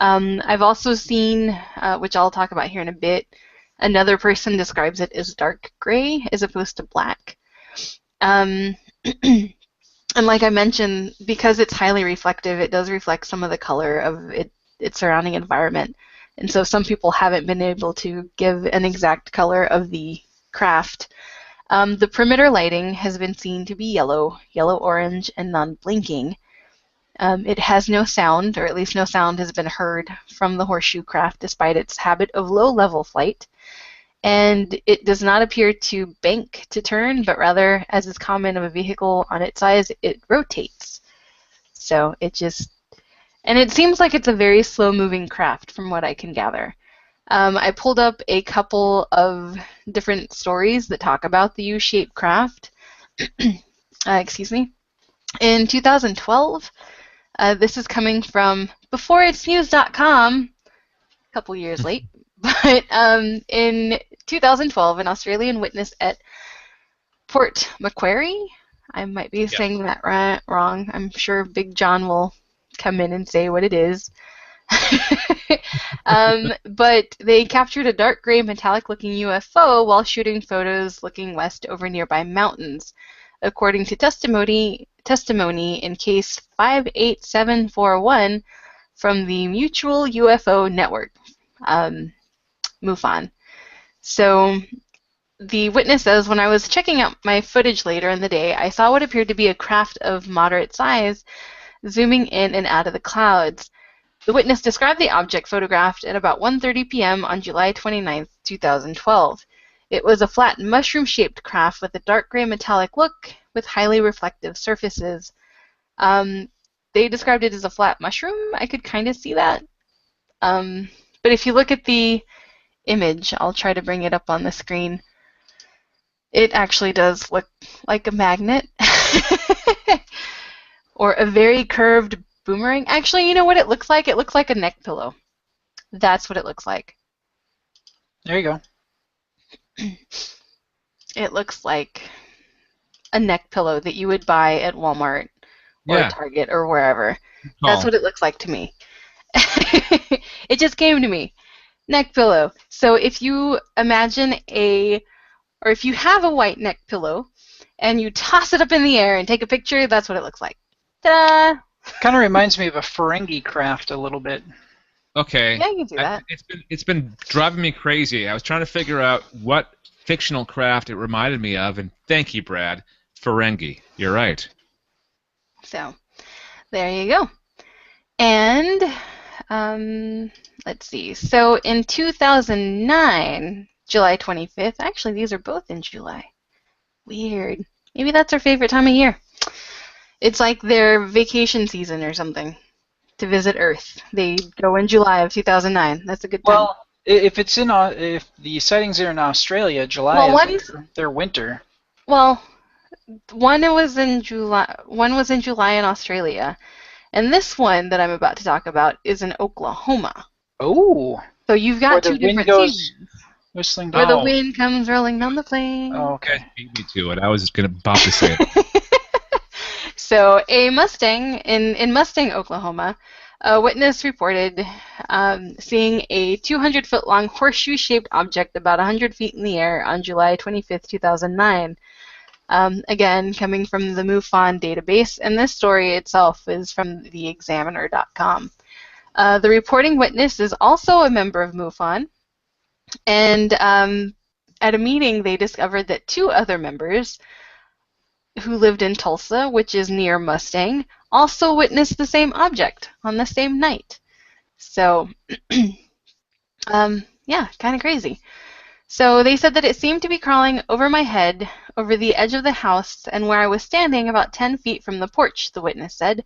Speaker 3: I've also seen, which I'll talk about here in a bit, another person describes it as dark gray as opposed to black. And like I mentioned, because it's highly reflective, it does reflect some of the color of its surrounding environment. And so some people haven't been able to give an exact color of the craft. The perimeter lighting has been seen to be yellow, yellow-orange, and non-blinking. It has no sound, or at least no sound has been heard from the horseshoe craft despite its habit of low-level flight. and it does not appear to bank to turn, but rather, as is common of a vehicle on its size, it rotates. So it just, and it seems like it's a very slow-moving craft from what I can gather. I pulled up a couple of different stories that talk about the U-shaped craft. Excuse me. In 2012, this is coming from beforeitsnews.com, a couple years late, but in 2012, an Australian witness at Port Macquarie, I might be saying that wrong. I'm sure Big John will come in and say what it is. But they captured a dark gray metallic-looking UFO while shooting photos looking west over nearby mountains. According to testimony in case 58741 from the Mutual UFO Network, MUFON. So the witness says, when I was checking out my footage later in the day, I saw what appeared to be a craft of moderate size zooming in and out of the clouds. The witness described the object photographed at about 1:30 p.m. on July 29, 2012. It was a flat mushroom-shaped craft with a dark gray metallic look with highly reflective surfaces. They described it as a flat mushroom. I could kind of see that. But if you look at the image, I'll try to bring it up on the screen. It actually does look like a magnet or a very curved boomerang. Actually, you know what it looks like? It looks like a neck pillow. That's what it looks like.
Speaker 2: There you go.
Speaker 3: It looks like a neck pillow that you would buy at Walmart or Target or wherever. That's what it looks like to me. It just came to me. Neck pillow. So if you imagine or if you have a white neck pillow and you toss it up in the air and take a picture, that's what it looks like. Ta-da!
Speaker 2: Kind of reminds me of a Ferengi craft a little bit.
Speaker 1: Okay.
Speaker 3: Yeah, you can do that.
Speaker 1: It's been driving me crazy. I was trying to figure out what fictional craft it reminded me of, and thank you, Brad. Ferengi. You're right.
Speaker 3: So, there you go. And, let's see. So, in 2009, July 25th, actually, these are both in July. Weird. Maybe that's our favorite time of year. It's like their vacation season or something to visit Earth. They go in July of 2009. That's a good time.
Speaker 2: Well, if the sightings are in Australia, July is their winter.
Speaker 3: Well, one was in July in Australia, and this one that I'm about to talk about is in Oklahoma.
Speaker 2: Oh.
Speaker 3: So you've got two different seasons.
Speaker 2: Whistling
Speaker 3: down. Where the wind comes rolling down the plain.
Speaker 2: Oh, okay.
Speaker 1: Beat me to it. I was just about to say it.
Speaker 3: So a Mustang in Mustang, Oklahoma, a witness reported seeing a 200-foot-long horseshoe-shaped object about 100 feet in the air on July 25th, 2009. Again, coming from the MUFON database, and this story itself is from theexaminer.com. The reporting witness is also a member of MUFON, and at a meeting they discovered that two other members who lived in Tulsa, which is near Mustang, also witnessed the same object on the same night. So, yeah, kind of crazy. So they said that it seemed to be crawling over my head, over the edge of the house, and where I was standing about 10 feet from the porch, the witness said.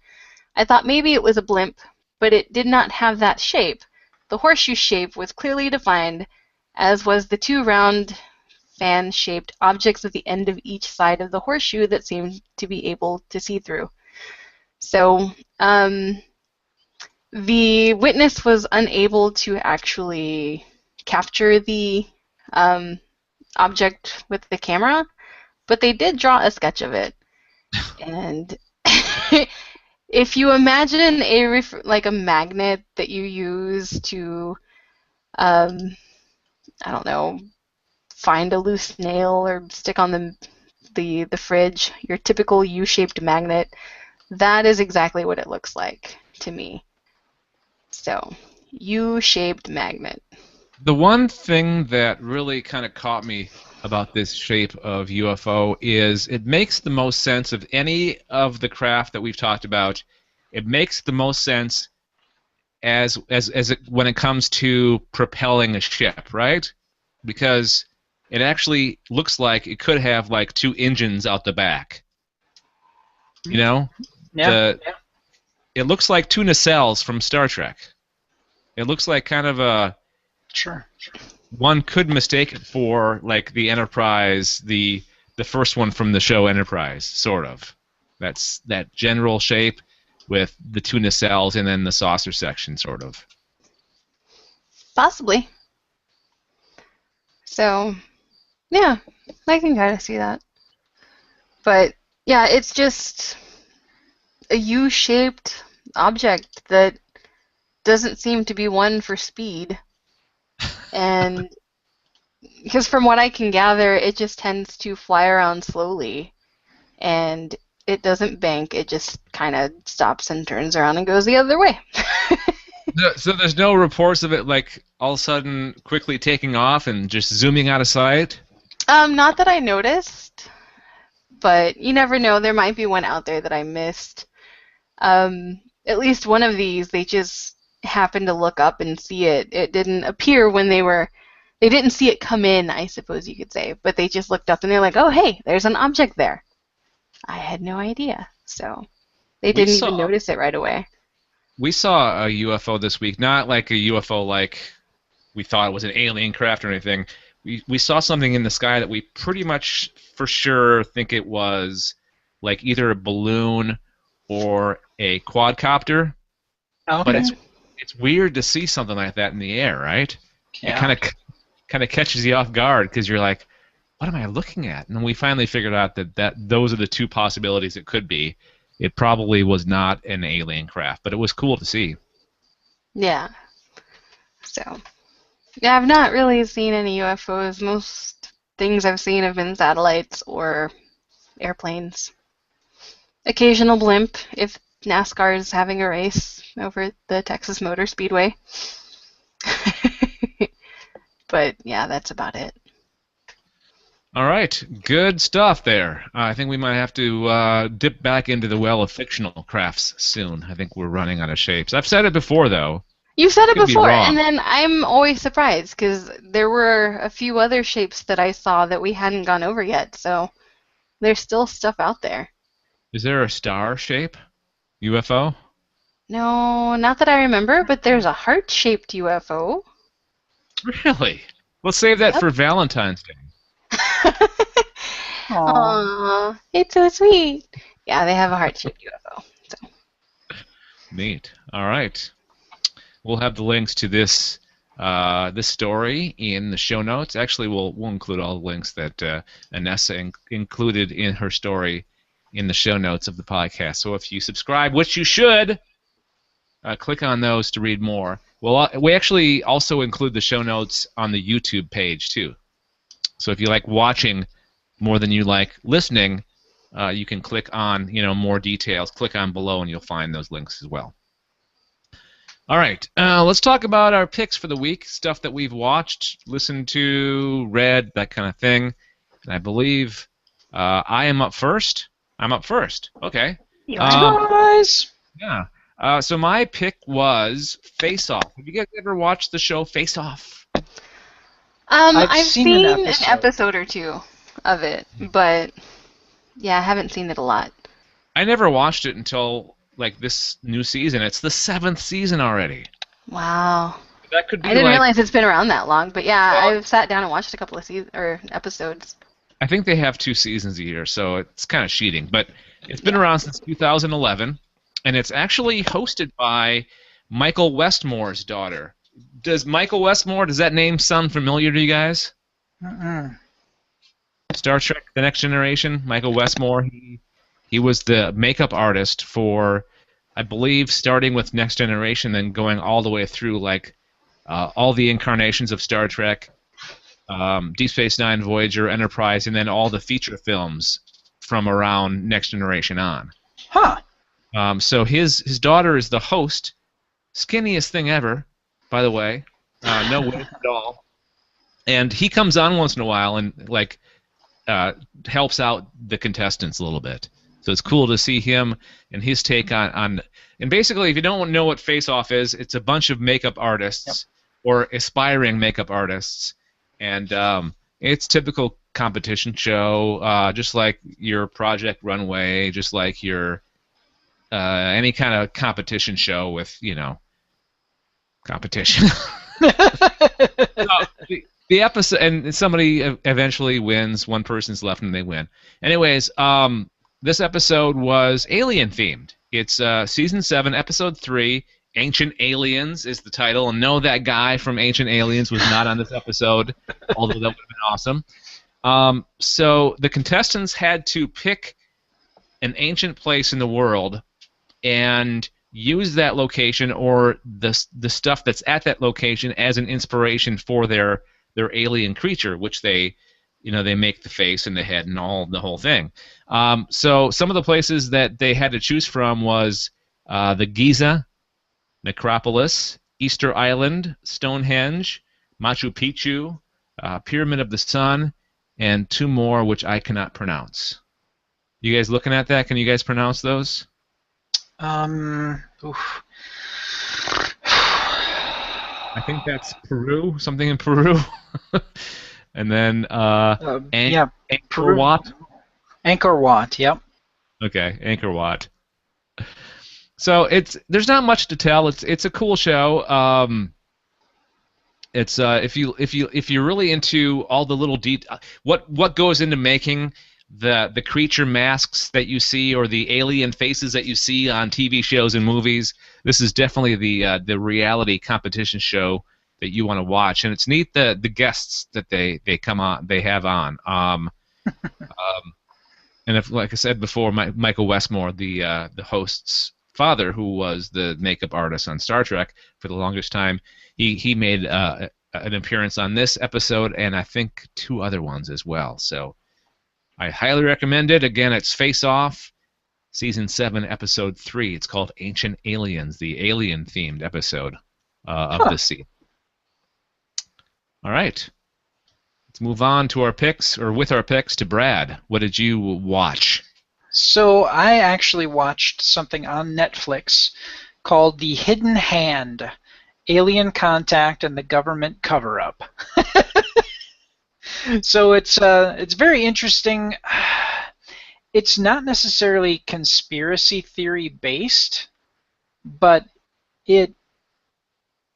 Speaker 3: I thought maybe it was a blimp, but it did not have that shape. The horseshoe shape was clearly defined, as was the two round fan-shaped objects at the end of each side of the horseshoe that seemed to be able to see through. So the witness was unable to actually capture the object with the camera, but they did draw a sketch of it. And if you imagine like a magnet that you use to, I don't know, find a loose nail or stick on the fridge, your typical U-shaped magnet, that is exactly what it looks like to me. So, U-shaped magnet.
Speaker 1: The one thing that really kind of caught me about this shape of UFO is it makes the most sense of any of the craft that we've talked about. It makes the most sense when it comes to propelling a ship, right? Because it actually looks like it could have like 2 engines out the back. You know,
Speaker 2: Yeah.
Speaker 1: it looks like 2 nacelles from Star Trek. It looks like kind of a
Speaker 2: Sure.
Speaker 1: one could mistake it for like the Enterprise, the first one from the show Enterprise, sort of. That's that general shape with the 2 nacelles and then the saucer section, sort of.
Speaker 3: Possibly. So, yeah, I can kind of see that. But, yeah, it's just a U-shaped object that doesn't seem to be one for speed. And because from what I can gather, it just tends to fly around slowly. And it doesn't bank, it just kind of stops and turns around and goes the other way.
Speaker 1: So there's no reports of it like all of a sudden quickly taking off and just zooming out of sight?
Speaker 3: Not that I noticed, but you never know. There might be one out there that I missed. At least one of these, they just happened to look up and see it. It didn't appear when they didn't see it come in, I suppose you could say, but they just looked up and they're like, oh, hey, there's an object there. I had no idea, so they didn't even notice it right away.
Speaker 1: We saw a UFO this week, not like a UFO like we thought it was an alien craft or anything. We saw something in the sky that we pretty much for sure think it was like either a balloon or a quadcopter.
Speaker 2: Okay.
Speaker 1: But it's weird to see something like that in the air, right?
Speaker 2: Yeah.
Speaker 1: It kind of catches you off guard because you're like, what am I looking at? And we finally figured out that those are the 2 possibilities it could be. It probably was not an alien craft, but it was cool to see.
Speaker 3: Yeah. So, yeah, I've not really seen any UFOs. Most things I've seen have been satellites or airplanes. Occasional blimp if NASCAR is having a race over the Texas Motor Speedway. But, yeah, that's about it.
Speaker 1: All right, good stuff there. I think we might have to dip back into the well of fictional crafts soon. I think we're running out of shapes. I've said it before, though.
Speaker 3: You've said it
Speaker 1: Could be
Speaker 3: before,
Speaker 1: wrong.
Speaker 3: and then I'm always surprised because there were a few other shapes that I saw that we hadn't gone over yet, so there's still stuff out there.
Speaker 1: Is there a star shape UFO?
Speaker 3: No, not that I remember, but there's a heart-shaped UFO.
Speaker 1: Really? Let's save that
Speaker 3: Yep.
Speaker 1: for Valentine's Day.
Speaker 3: Aww, it's so sweet. Yeah, they have a heart-shaped UFO. So.
Speaker 1: Neat. All right. We'll have the links to this story in the show notes. Actually, we'll include all the links that Anessa included in her story in the show notes of the podcast. So if you subscribe, which you should, click on those to read more. Well, we actually also include the show notes on the YouTube page too. So if you like watching more than you like listening, you can click on more details. Click on below, and you'll find those links as well. All right, let's talk about our picks for the week. Stuff that we've watched, listened to, read, that kind of thing. And I believe I am up first. I'm up first. Okay.
Speaker 2: Surprise!
Speaker 1: Yeah. So my pick was Face Off. Have you guys ever watched the show Face Off?
Speaker 3: I've seen
Speaker 2: an
Speaker 3: an episode or two of it, but yeah, I haven't seen it a lot.
Speaker 1: I never watched it until like this new season. It's the 7th season already.
Speaker 3: Wow.
Speaker 1: That could be
Speaker 3: I didn't
Speaker 1: like,
Speaker 3: realize it's been around that long, but yeah,
Speaker 1: Well-
Speaker 3: I've sat down and watched a couple of episodes.
Speaker 1: I think they have 2 seasons a year, so it's kind of cheating. But it's been around since 2011, and it's actually hosted by Michael Westmore's daughter. Does Michael Westmore, does that name sound familiar to you guys?
Speaker 2: Mm-mm.
Speaker 1: Star Trek: The Next Generation. Michael Westmore. He was the makeup artist for, I believe, starting with Next Generation, then going all the way through like all the incarnations of Star Trek, Deep Space Nine, Voyager, Enterprise, and then all the feature films from around Next Generation on.
Speaker 2: Huh.
Speaker 1: So his daughter is the host, skinniest thing ever, by the way, no weight at all, and he comes on once in a while and like helps out the contestants a little bit. So it's cool to see him and his take on and basically, if you don't know what Face Off is, it's a bunch of makeup artists or aspiring makeup artists, and It's typical competition show, just like your Project Runway, just like your any kind of competition show with, competition. So, the episode, and somebody eventually wins. One person's left, and they win. Anyways, this episode was alien themed. It's season 7, episode 3. Ancient Aliens is the title, and no, that guy from Ancient Aliens was not on this episode, although that would have been awesome. So the contestants had to pick an ancient place in the world and use that location or the stuff that's at that location as an inspiration for their alien creature, which they make the face and the head and the whole thing. So some of the places that they had to choose from was the Giza Necropolis, Easter Island, Stonehenge, Machu Picchu, Pyramid of the Sun, and 2 more which I cannot pronounce. You guys looking at that? Can you guys pronounce those?
Speaker 2: Oof.
Speaker 1: I think that's Peru, something in Peru. And then
Speaker 2: yeah,
Speaker 1: Angkor Wat.
Speaker 2: Angkor Wat, yep.
Speaker 1: Okay, Angkor Wat. So there's not much to tell. It's a cool show. It's if you're really into all the little what goes into making the creature masks that you see or the alien faces that you see on TV shows and movies, this is definitely the reality competition show that you want to watch. And it's neat the guests that they have on. And if, like I said before, Michael Westmore, the host's father, who was the makeup artist on Star Trek for the longest time, he made an appearance on this episode and I think 2 other ones as well. So I highly recommend it. Again, it's Face Off, Season 7, Episode 3. It's called Ancient Aliens, the alien-themed episode of this season. All right. Let's move on to our picks, or with our picks, to Brad. What did you watch?
Speaker 2: So I actually watched something on Netflix called The Hidden Hand, Alien Contact and the Government Cover-Up. So it's very interesting. It's not necessarily conspiracy theory based, but it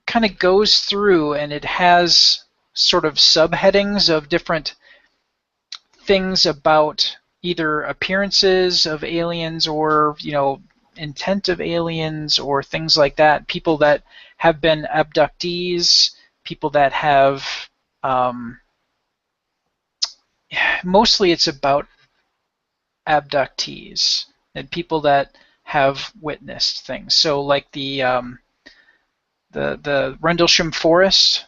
Speaker 2: kind of goes through and it has sort of subheadings of different things about either appearances of aliens or, intent of aliens or things like that. People that have been abductees, people that have, mostly it's about abductees and people that have witnessed things. So like the Rendlesham Forest,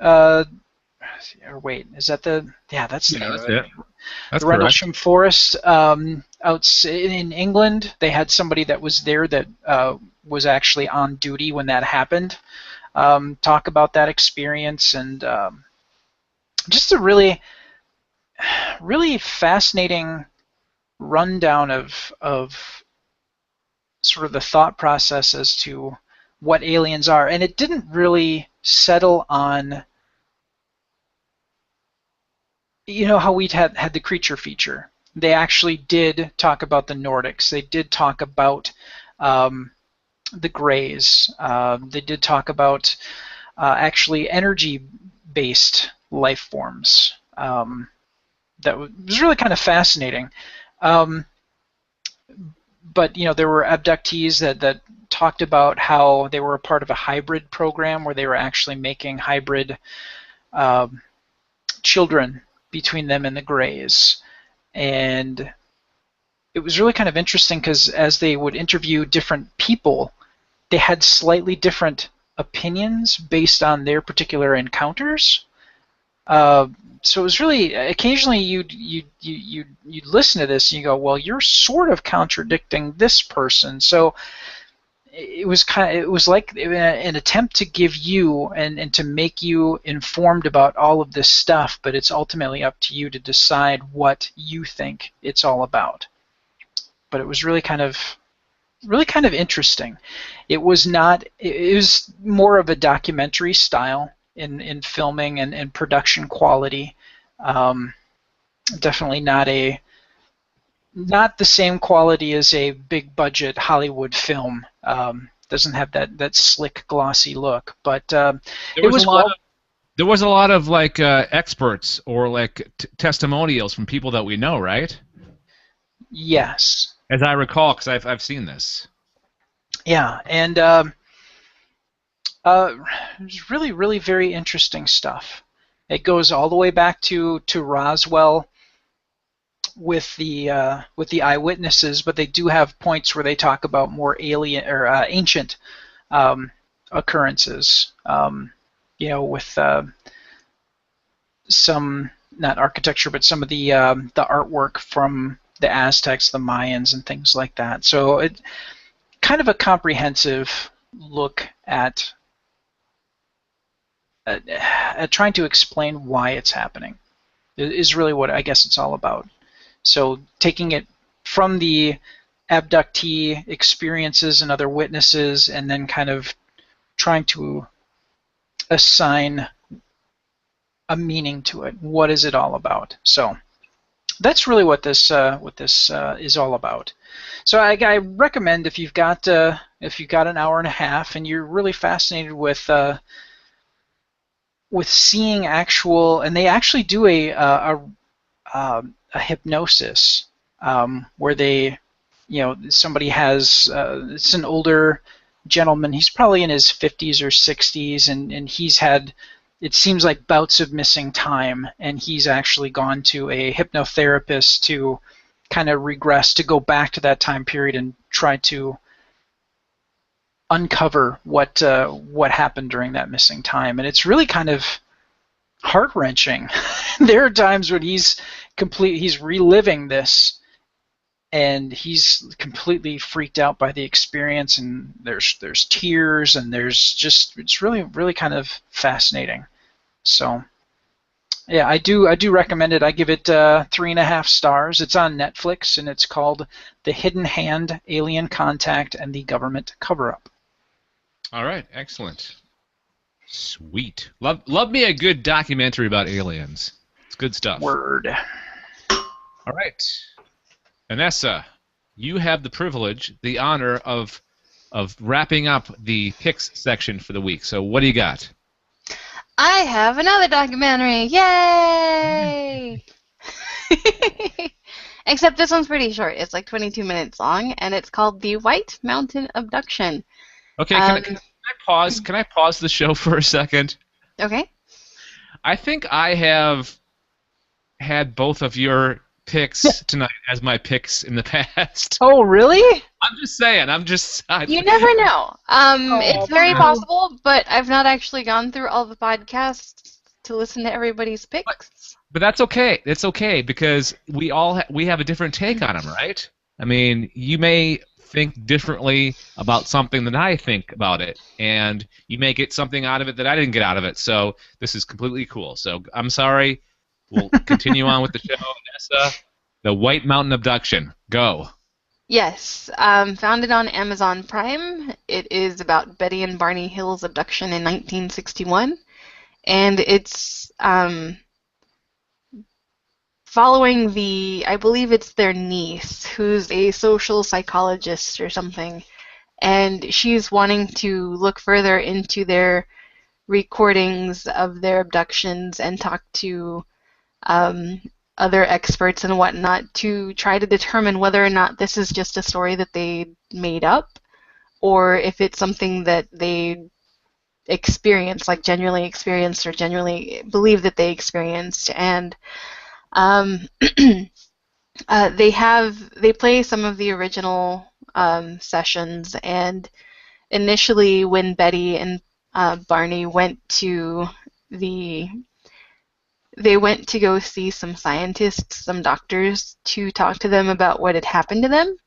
Speaker 2: or wait, is that the? Yeah, that's the.
Speaker 1: That's it. That's
Speaker 2: the Rendlesham Forest out in England. They had somebody that was there that was actually on duty when that happened. Talk about that experience and just a really fascinating rundown of sort of the thought process as to what aliens are, and it didn't really settle on. How we'd had the creature feature. They actually did talk about the Nordics. They did talk about the Greys. They did talk about actually energy-based life forms. That was really kind of fascinating. But there were abductees that talked about how they were a part of a hybrid program where they were actually making hybrid children between them and the Greys. And it was really kind of interesting because as they would interview different people, they had slightly different opinions based on their particular encounters. So it was really, occasionally you'd listen to this and you go, well, you're sort of contradicting this person. So it was like an attempt to give you and to make you informed about all of this stuff, but it's ultimately up to you to decide what you think it's all about. But it was really kind of interesting. It was more of a documentary style in filming and production quality. Definitely not the same quality as a big budget Hollywood film. Doesn't have that slick, glossy look, but
Speaker 1: There
Speaker 2: it
Speaker 1: was a
Speaker 2: was
Speaker 1: lot
Speaker 2: well.
Speaker 1: of there was a lot of like experts or like testimonials from people that we know, right?
Speaker 2: Yes,
Speaker 1: As I recall, because I've seen this.
Speaker 2: yeah, and it's really, really very interesting stuff. It goes all the way back to Roswell with the eyewitnesses, but they do have points where they talk about more alien or ancient occurrences. With some, not architecture, but some of the artwork from the Aztecs, the Mayans, and things like that. So it kind of a comprehensive look at trying to explain why it's happening is really what I guess it's all about. So taking it from the abductee experiences and other witnesses, and then kind of trying to assign a meaning to it. What is it all about? So that's really what this is all about. So I recommend, if you've got an hour and a half and you're really fascinated with seeing actual, and they actually do a hypnosis where they, somebody has, it's an older gentleman, he's probably in his 50s or 60s, and he's had, it seems like, bouts of missing time, and he's actually gone to a hypnotherapist to kind of regress, to go back to that time period and try to uncover what happened during that missing time. And it's really kind of heart-wrenching. There are times when he's reliving this, and he's completely freaked out by the experience, and there's tears, and it's really, really kind of fascinating. So yeah, I do recommend it. I give it 3.5 stars. It's on Netflix, and it's called The Hidden Hand, Alien Contact, and the Government Cover-Up.
Speaker 1: All right, excellent. Sweet. Love me a good documentary about aliens. It's good stuff.
Speaker 2: Word.
Speaker 1: All right. Vanessa, you have the privilege, the honor of wrapping up the picks section for the week. So what do you got?
Speaker 3: I have another documentary. Yay! Except this one's pretty short. It's like 22 minutes long, and it's called The White Mountain Abduction.
Speaker 1: Okay, can I pause? Can I pause the show for a second?
Speaker 3: Okay.
Speaker 1: I think I have had both of your picks tonight as my picks in the past.
Speaker 2: Oh, really?
Speaker 1: I'm just saying.
Speaker 3: You never know. It's very possible, but I've not actually gone through all the podcasts to listen to everybody's picks.
Speaker 1: But that's okay. It's okay because we have a different take on them, right? I mean, you may think differently about something than I think about it, and you may get something out of it that I didn't get out of it. So this is completely cool. So I'm sorry. We'll continue on with the show. Vanessa, The White Mountain Abduction. Go.
Speaker 3: Yes. Founded on Amazon Prime. It is about Betty and Barney Hill's abduction in 1961. And it's following I believe it's their niece, who's a social psychologist or something. And she's wanting to look further into their recordings of their abductions and talk to other experts and whatnot to try to determine whether or not this is just a story that they made up, or if it's something that they experienced, like genuinely experienced or genuinely believe that they experienced. And they play some of the original sessions, and initially when Betty and Barney went to go see some scientists, some doctors, to talk to them about what had happened to them.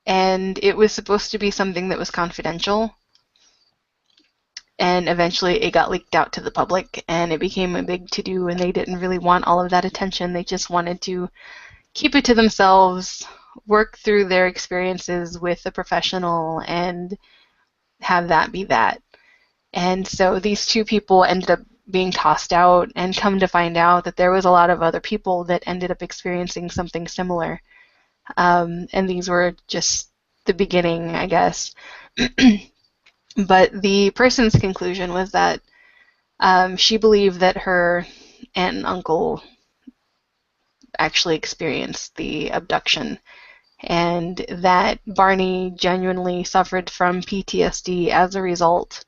Speaker 3: And it was supposed to be something that was confidential. And eventually it got leaked out to the public, and it became a big to-do, and they didn't really want all of that attention. They just wanted to keep it to themselves, work through their experiences with a professional, and have that be that. And so these two people ended up being tossed out, and come to find out that there was a lot of other people that ended up experiencing something similar. And these were just the beginning, I guess. But the person's conclusion was that she believed that her aunt and uncle actually experienced the abduction, and that Barney genuinely suffered from PTSD as a result.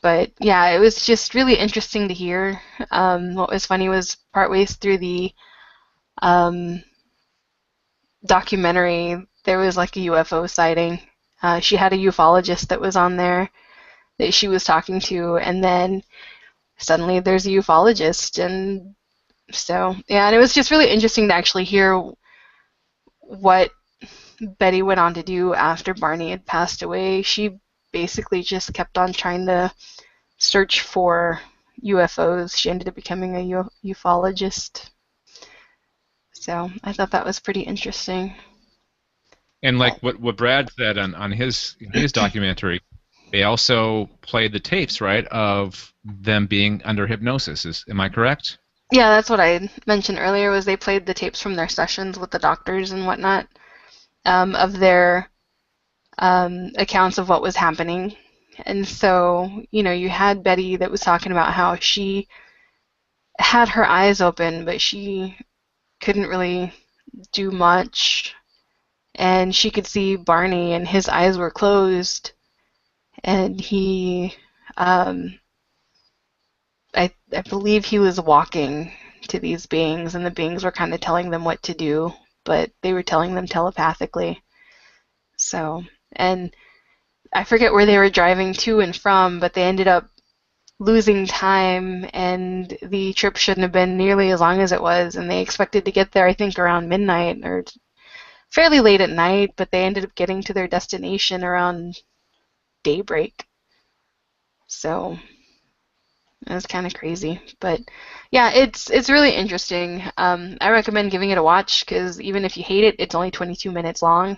Speaker 3: But yeah, it was just really interesting to hear. What was funny was partway through the documentary, there was like a UFO sighting. She had a ufologist that was on there that she was talking to, and then suddenly there's a ufologist, and so yeah, and it was just really interesting to actually hear what Betty went on to do after Barney had passed away. She basically just kept on trying to search for UFOs. She ended up becoming a ufologist. So I thought that was pretty interesting.
Speaker 1: And like what Brad said on his documentary, they also played the tapes, right, of them being under hypnosis. Am I correct?
Speaker 3: Yeah, that's what I mentioned earlier, was they played the tapes from their sessions with the doctors and whatnot, of their accounts of what was happening. And so, you had Betty that was talking about how she had her eyes open, but she couldn't really do much. And she could see Barney, and his eyes were closed. And he, I believe he was walking to these beings, and the beings were kind of telling them what to do, but they were telling them telepathically. So, and I forget where they were driving to and from, but they ended up losing time, and the trip shouldn't have been nearly as long as it was, and they expected to get there, I think, around midnight or fairly late at night, but they ended up getting to their destination around daybreak. So it was kind of crazy, but yeah, it's really interesting. I recommend giving it a watch, because even if you hate it, it's only 22 minutes long.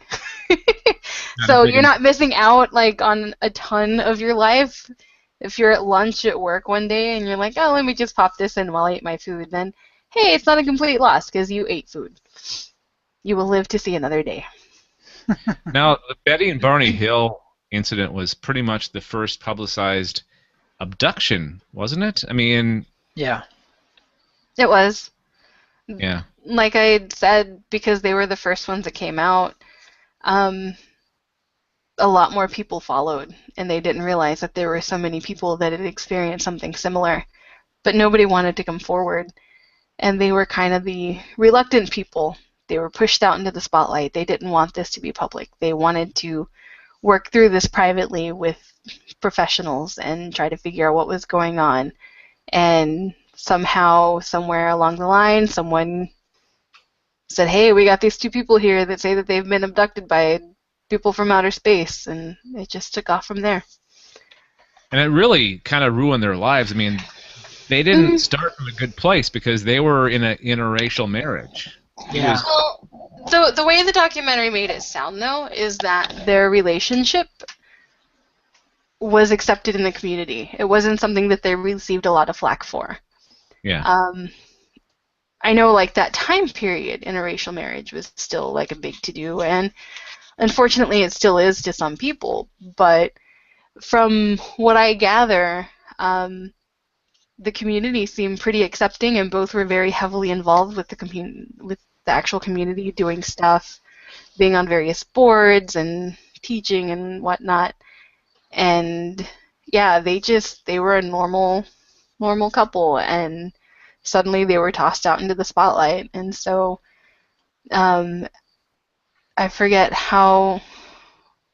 Speaker 3: So you're not missing out like on a ton of your life. If you're at lunch at work one day and you're like, oh, let me just pop this in while I eat my food, then hey, it's not a complete loss because you ate food. You will live to see another day.
Speaker 1: Now, the Betty and Barney Hill incident was pretty much the first publicized abduction, wasn't it? I mean...
Speaker 2: Yeah.
Speaker 3: It was.
Speaker 1: Yeah.
Speaker 3: Like I said, because they were the first ones that came out, a lot more people followed, and they didn't realize that there were so many people that had experienced something similar, but nobody wanted to come forward, and they were kind of the reluctant people. They were pushed out into the spotlight. They didn't want this to be public. They wanted to work through this privately with professionals and try to figure out what was going on, and somehow, somewhere along the line, someone said, hey, we got these two people here that say that they've been abducted by people from outer space, and it just took off from there.
Speaker 1: And it really kind of ruined their lives. I mean, they didn't start from a good place because they were in an interracial marriage.
Speaker 2: Yeah.
Speaker 3: Well, so the way the documentary made it sound, though, is that their relationship was accepted in the community. It wasn't something that they received a lot of flack for.
Speaker 1: Yeah.
Speaker 3: I know, like, that time period, interracial marriage was still, like, a big to-do, and unfortunately it still is to some people, but from what I gather, the community seemed pretty accepting, and both were very heavily involved with the actual community, doing stuff, being on various boards and teaching and whatnot. And yeah, they were a normal couple, and suddenly they were tossed out into the spotlight. And so I forget how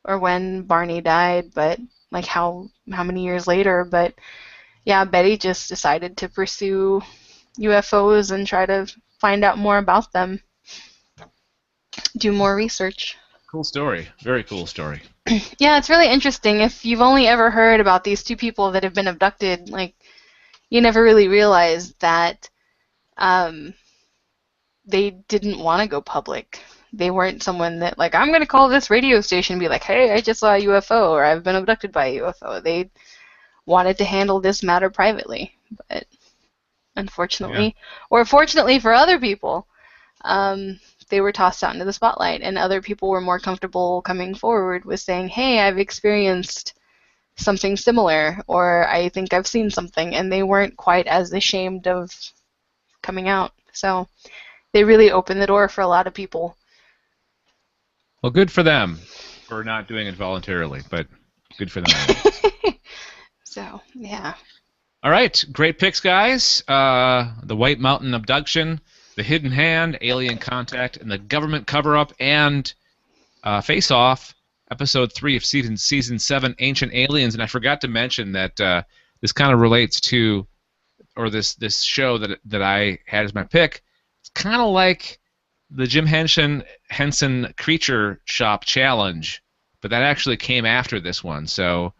Speaker 3: or when Barney died, but like how many years later, but yeah, Betty just decided to pursue UFOs and try to find out more about them, do more research.
Speaker 1: Cool story. Very cool story.
Speaker 3: Yeah, it's really interesting. If you've only ever heard about these two people that have been abducted, like, you never really realize that they didn't want to go public. They weren't someone that, like, I'm going to call this radio station and be like, hey, I just saw a UFO, or I've been abducted by a UFO. They wanted to handle this matter privately. But unfortunately, or fortunately for other people, they were tossed out into the spotlight, and other people were more comfortable coming forward with saying, hey, I've experienced something similar, or I think I've seen something, and they weren't quite as ashamed of coming out. So they really opened the door for a lot of people.
Speaker 1: Well, good for them for not doing it voluntarily, but good for them.
Speaker 3: So, yeah.
Speaker 1: All right, great picks, guys. The White Mountain Abduction, The Hidden Hand, Alien Contact, and the Government Cover-Up, and Face Off, Episode 3 of Season 7, Ancient Aliens. And I forgot to mention that this kind of relates to, or this show that I had as my pick. It's kind of like the Jim Henson Creature Shop Challenge, but that actually came after this one. So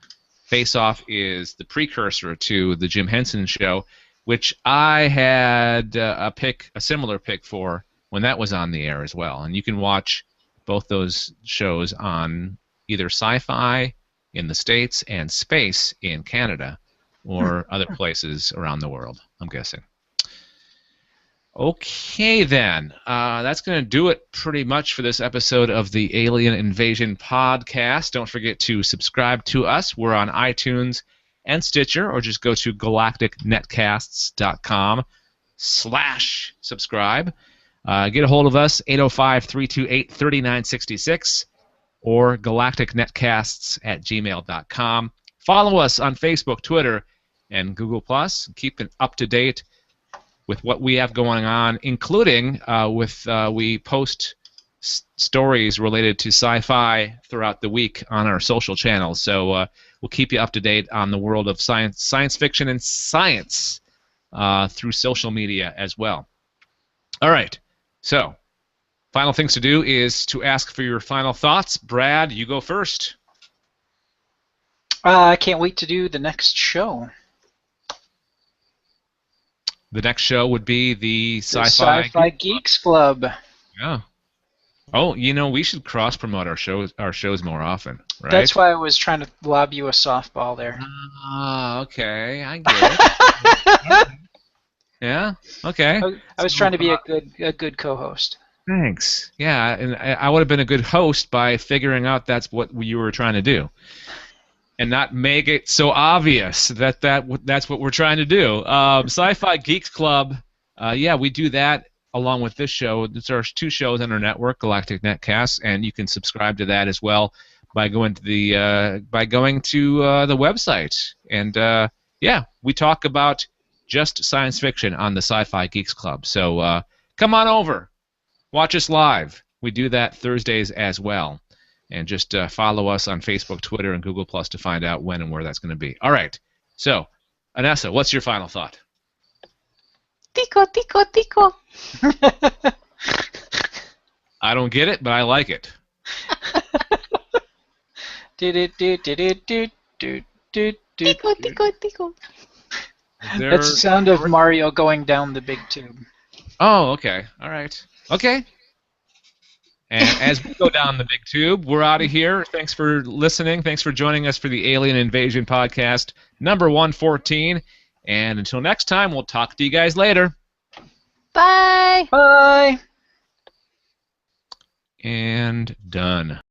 Speaker 1: Face Off is the precursor to the Jim Henson show, which I had a similar pick for when that was on the air as well. And you can watch both those shows on either Sci-Fi in the States and Space in Canada, or other places around the world, I'm guessing. Okay, then. That's going to do it pretty much for this episode of the Alien Invasion podcast. Don't forget to subscribe to us. We're on iTunes and Stitcher, or just go to galacticnetcasts.com/subscribe. Get a hold of us, 805-328-3966, or galacticnetcasts@gmail.com. Follow us on Facebook, Twitter, and Google+. Keep it up to date with what we have going on, including we post stories related to sci-fi throughout the week on our social channels. So we'll keep you up to date on the world of science fiction and science through social media as well. All right. So final things to do is to ask for your final thoughts. Brad, you go first.
Speaker 2: I can't wait to do the next show.
Speaker 1: The next show would be the
Speaker 2: Sci-Fi Geeks Club.
Speaker 1: Yeah. Oh, we should cross-promote our shows more often, right?
Speaker 2: That's why I was trying to lob you a softball there.
Speaker 1: Ah, okay. I get it. Yeah? Okay.
Speaker 2: I was trying to be a good co-host.
Speaker 1: Thanks. Yeah, and I would have been a good host by figuring out that's what you were trying to do, and not make it so obvious that's what we're trying to do. Sci-Fi Geeks Club, we do that along with this show. There are 2 shows on our network, Galactic Netcasts, and you can subscribe to that as well by going to the website. And we talk about just science fiction on the Sci-Fi Geeks Club. So come on over, watch us live. We do that Thursdays as well. And just follow us on Facebook, Twitter, and Google Plus to find out when and where that's going to be. All right. So, Anessa, what's your final thought?
Speaker 3: Tico, tico, tico.
Speaker 1: I don't get it, but I like it.
Speaker 3: Tico, tico, tico.
Speaker 2: That's the sound of Mario going down the big tube.
Speaker 1: Oh, okay. All right. Okay. And as we go down the big tube, we're out of here. Thanks for listening. Thanks for joining us for the Alien Invasion podcast, number 114. And until next time, we'll talk to you guys later.
Speaker 3: Bye.
Speaker 2: Bye.
Speaker 1: And done.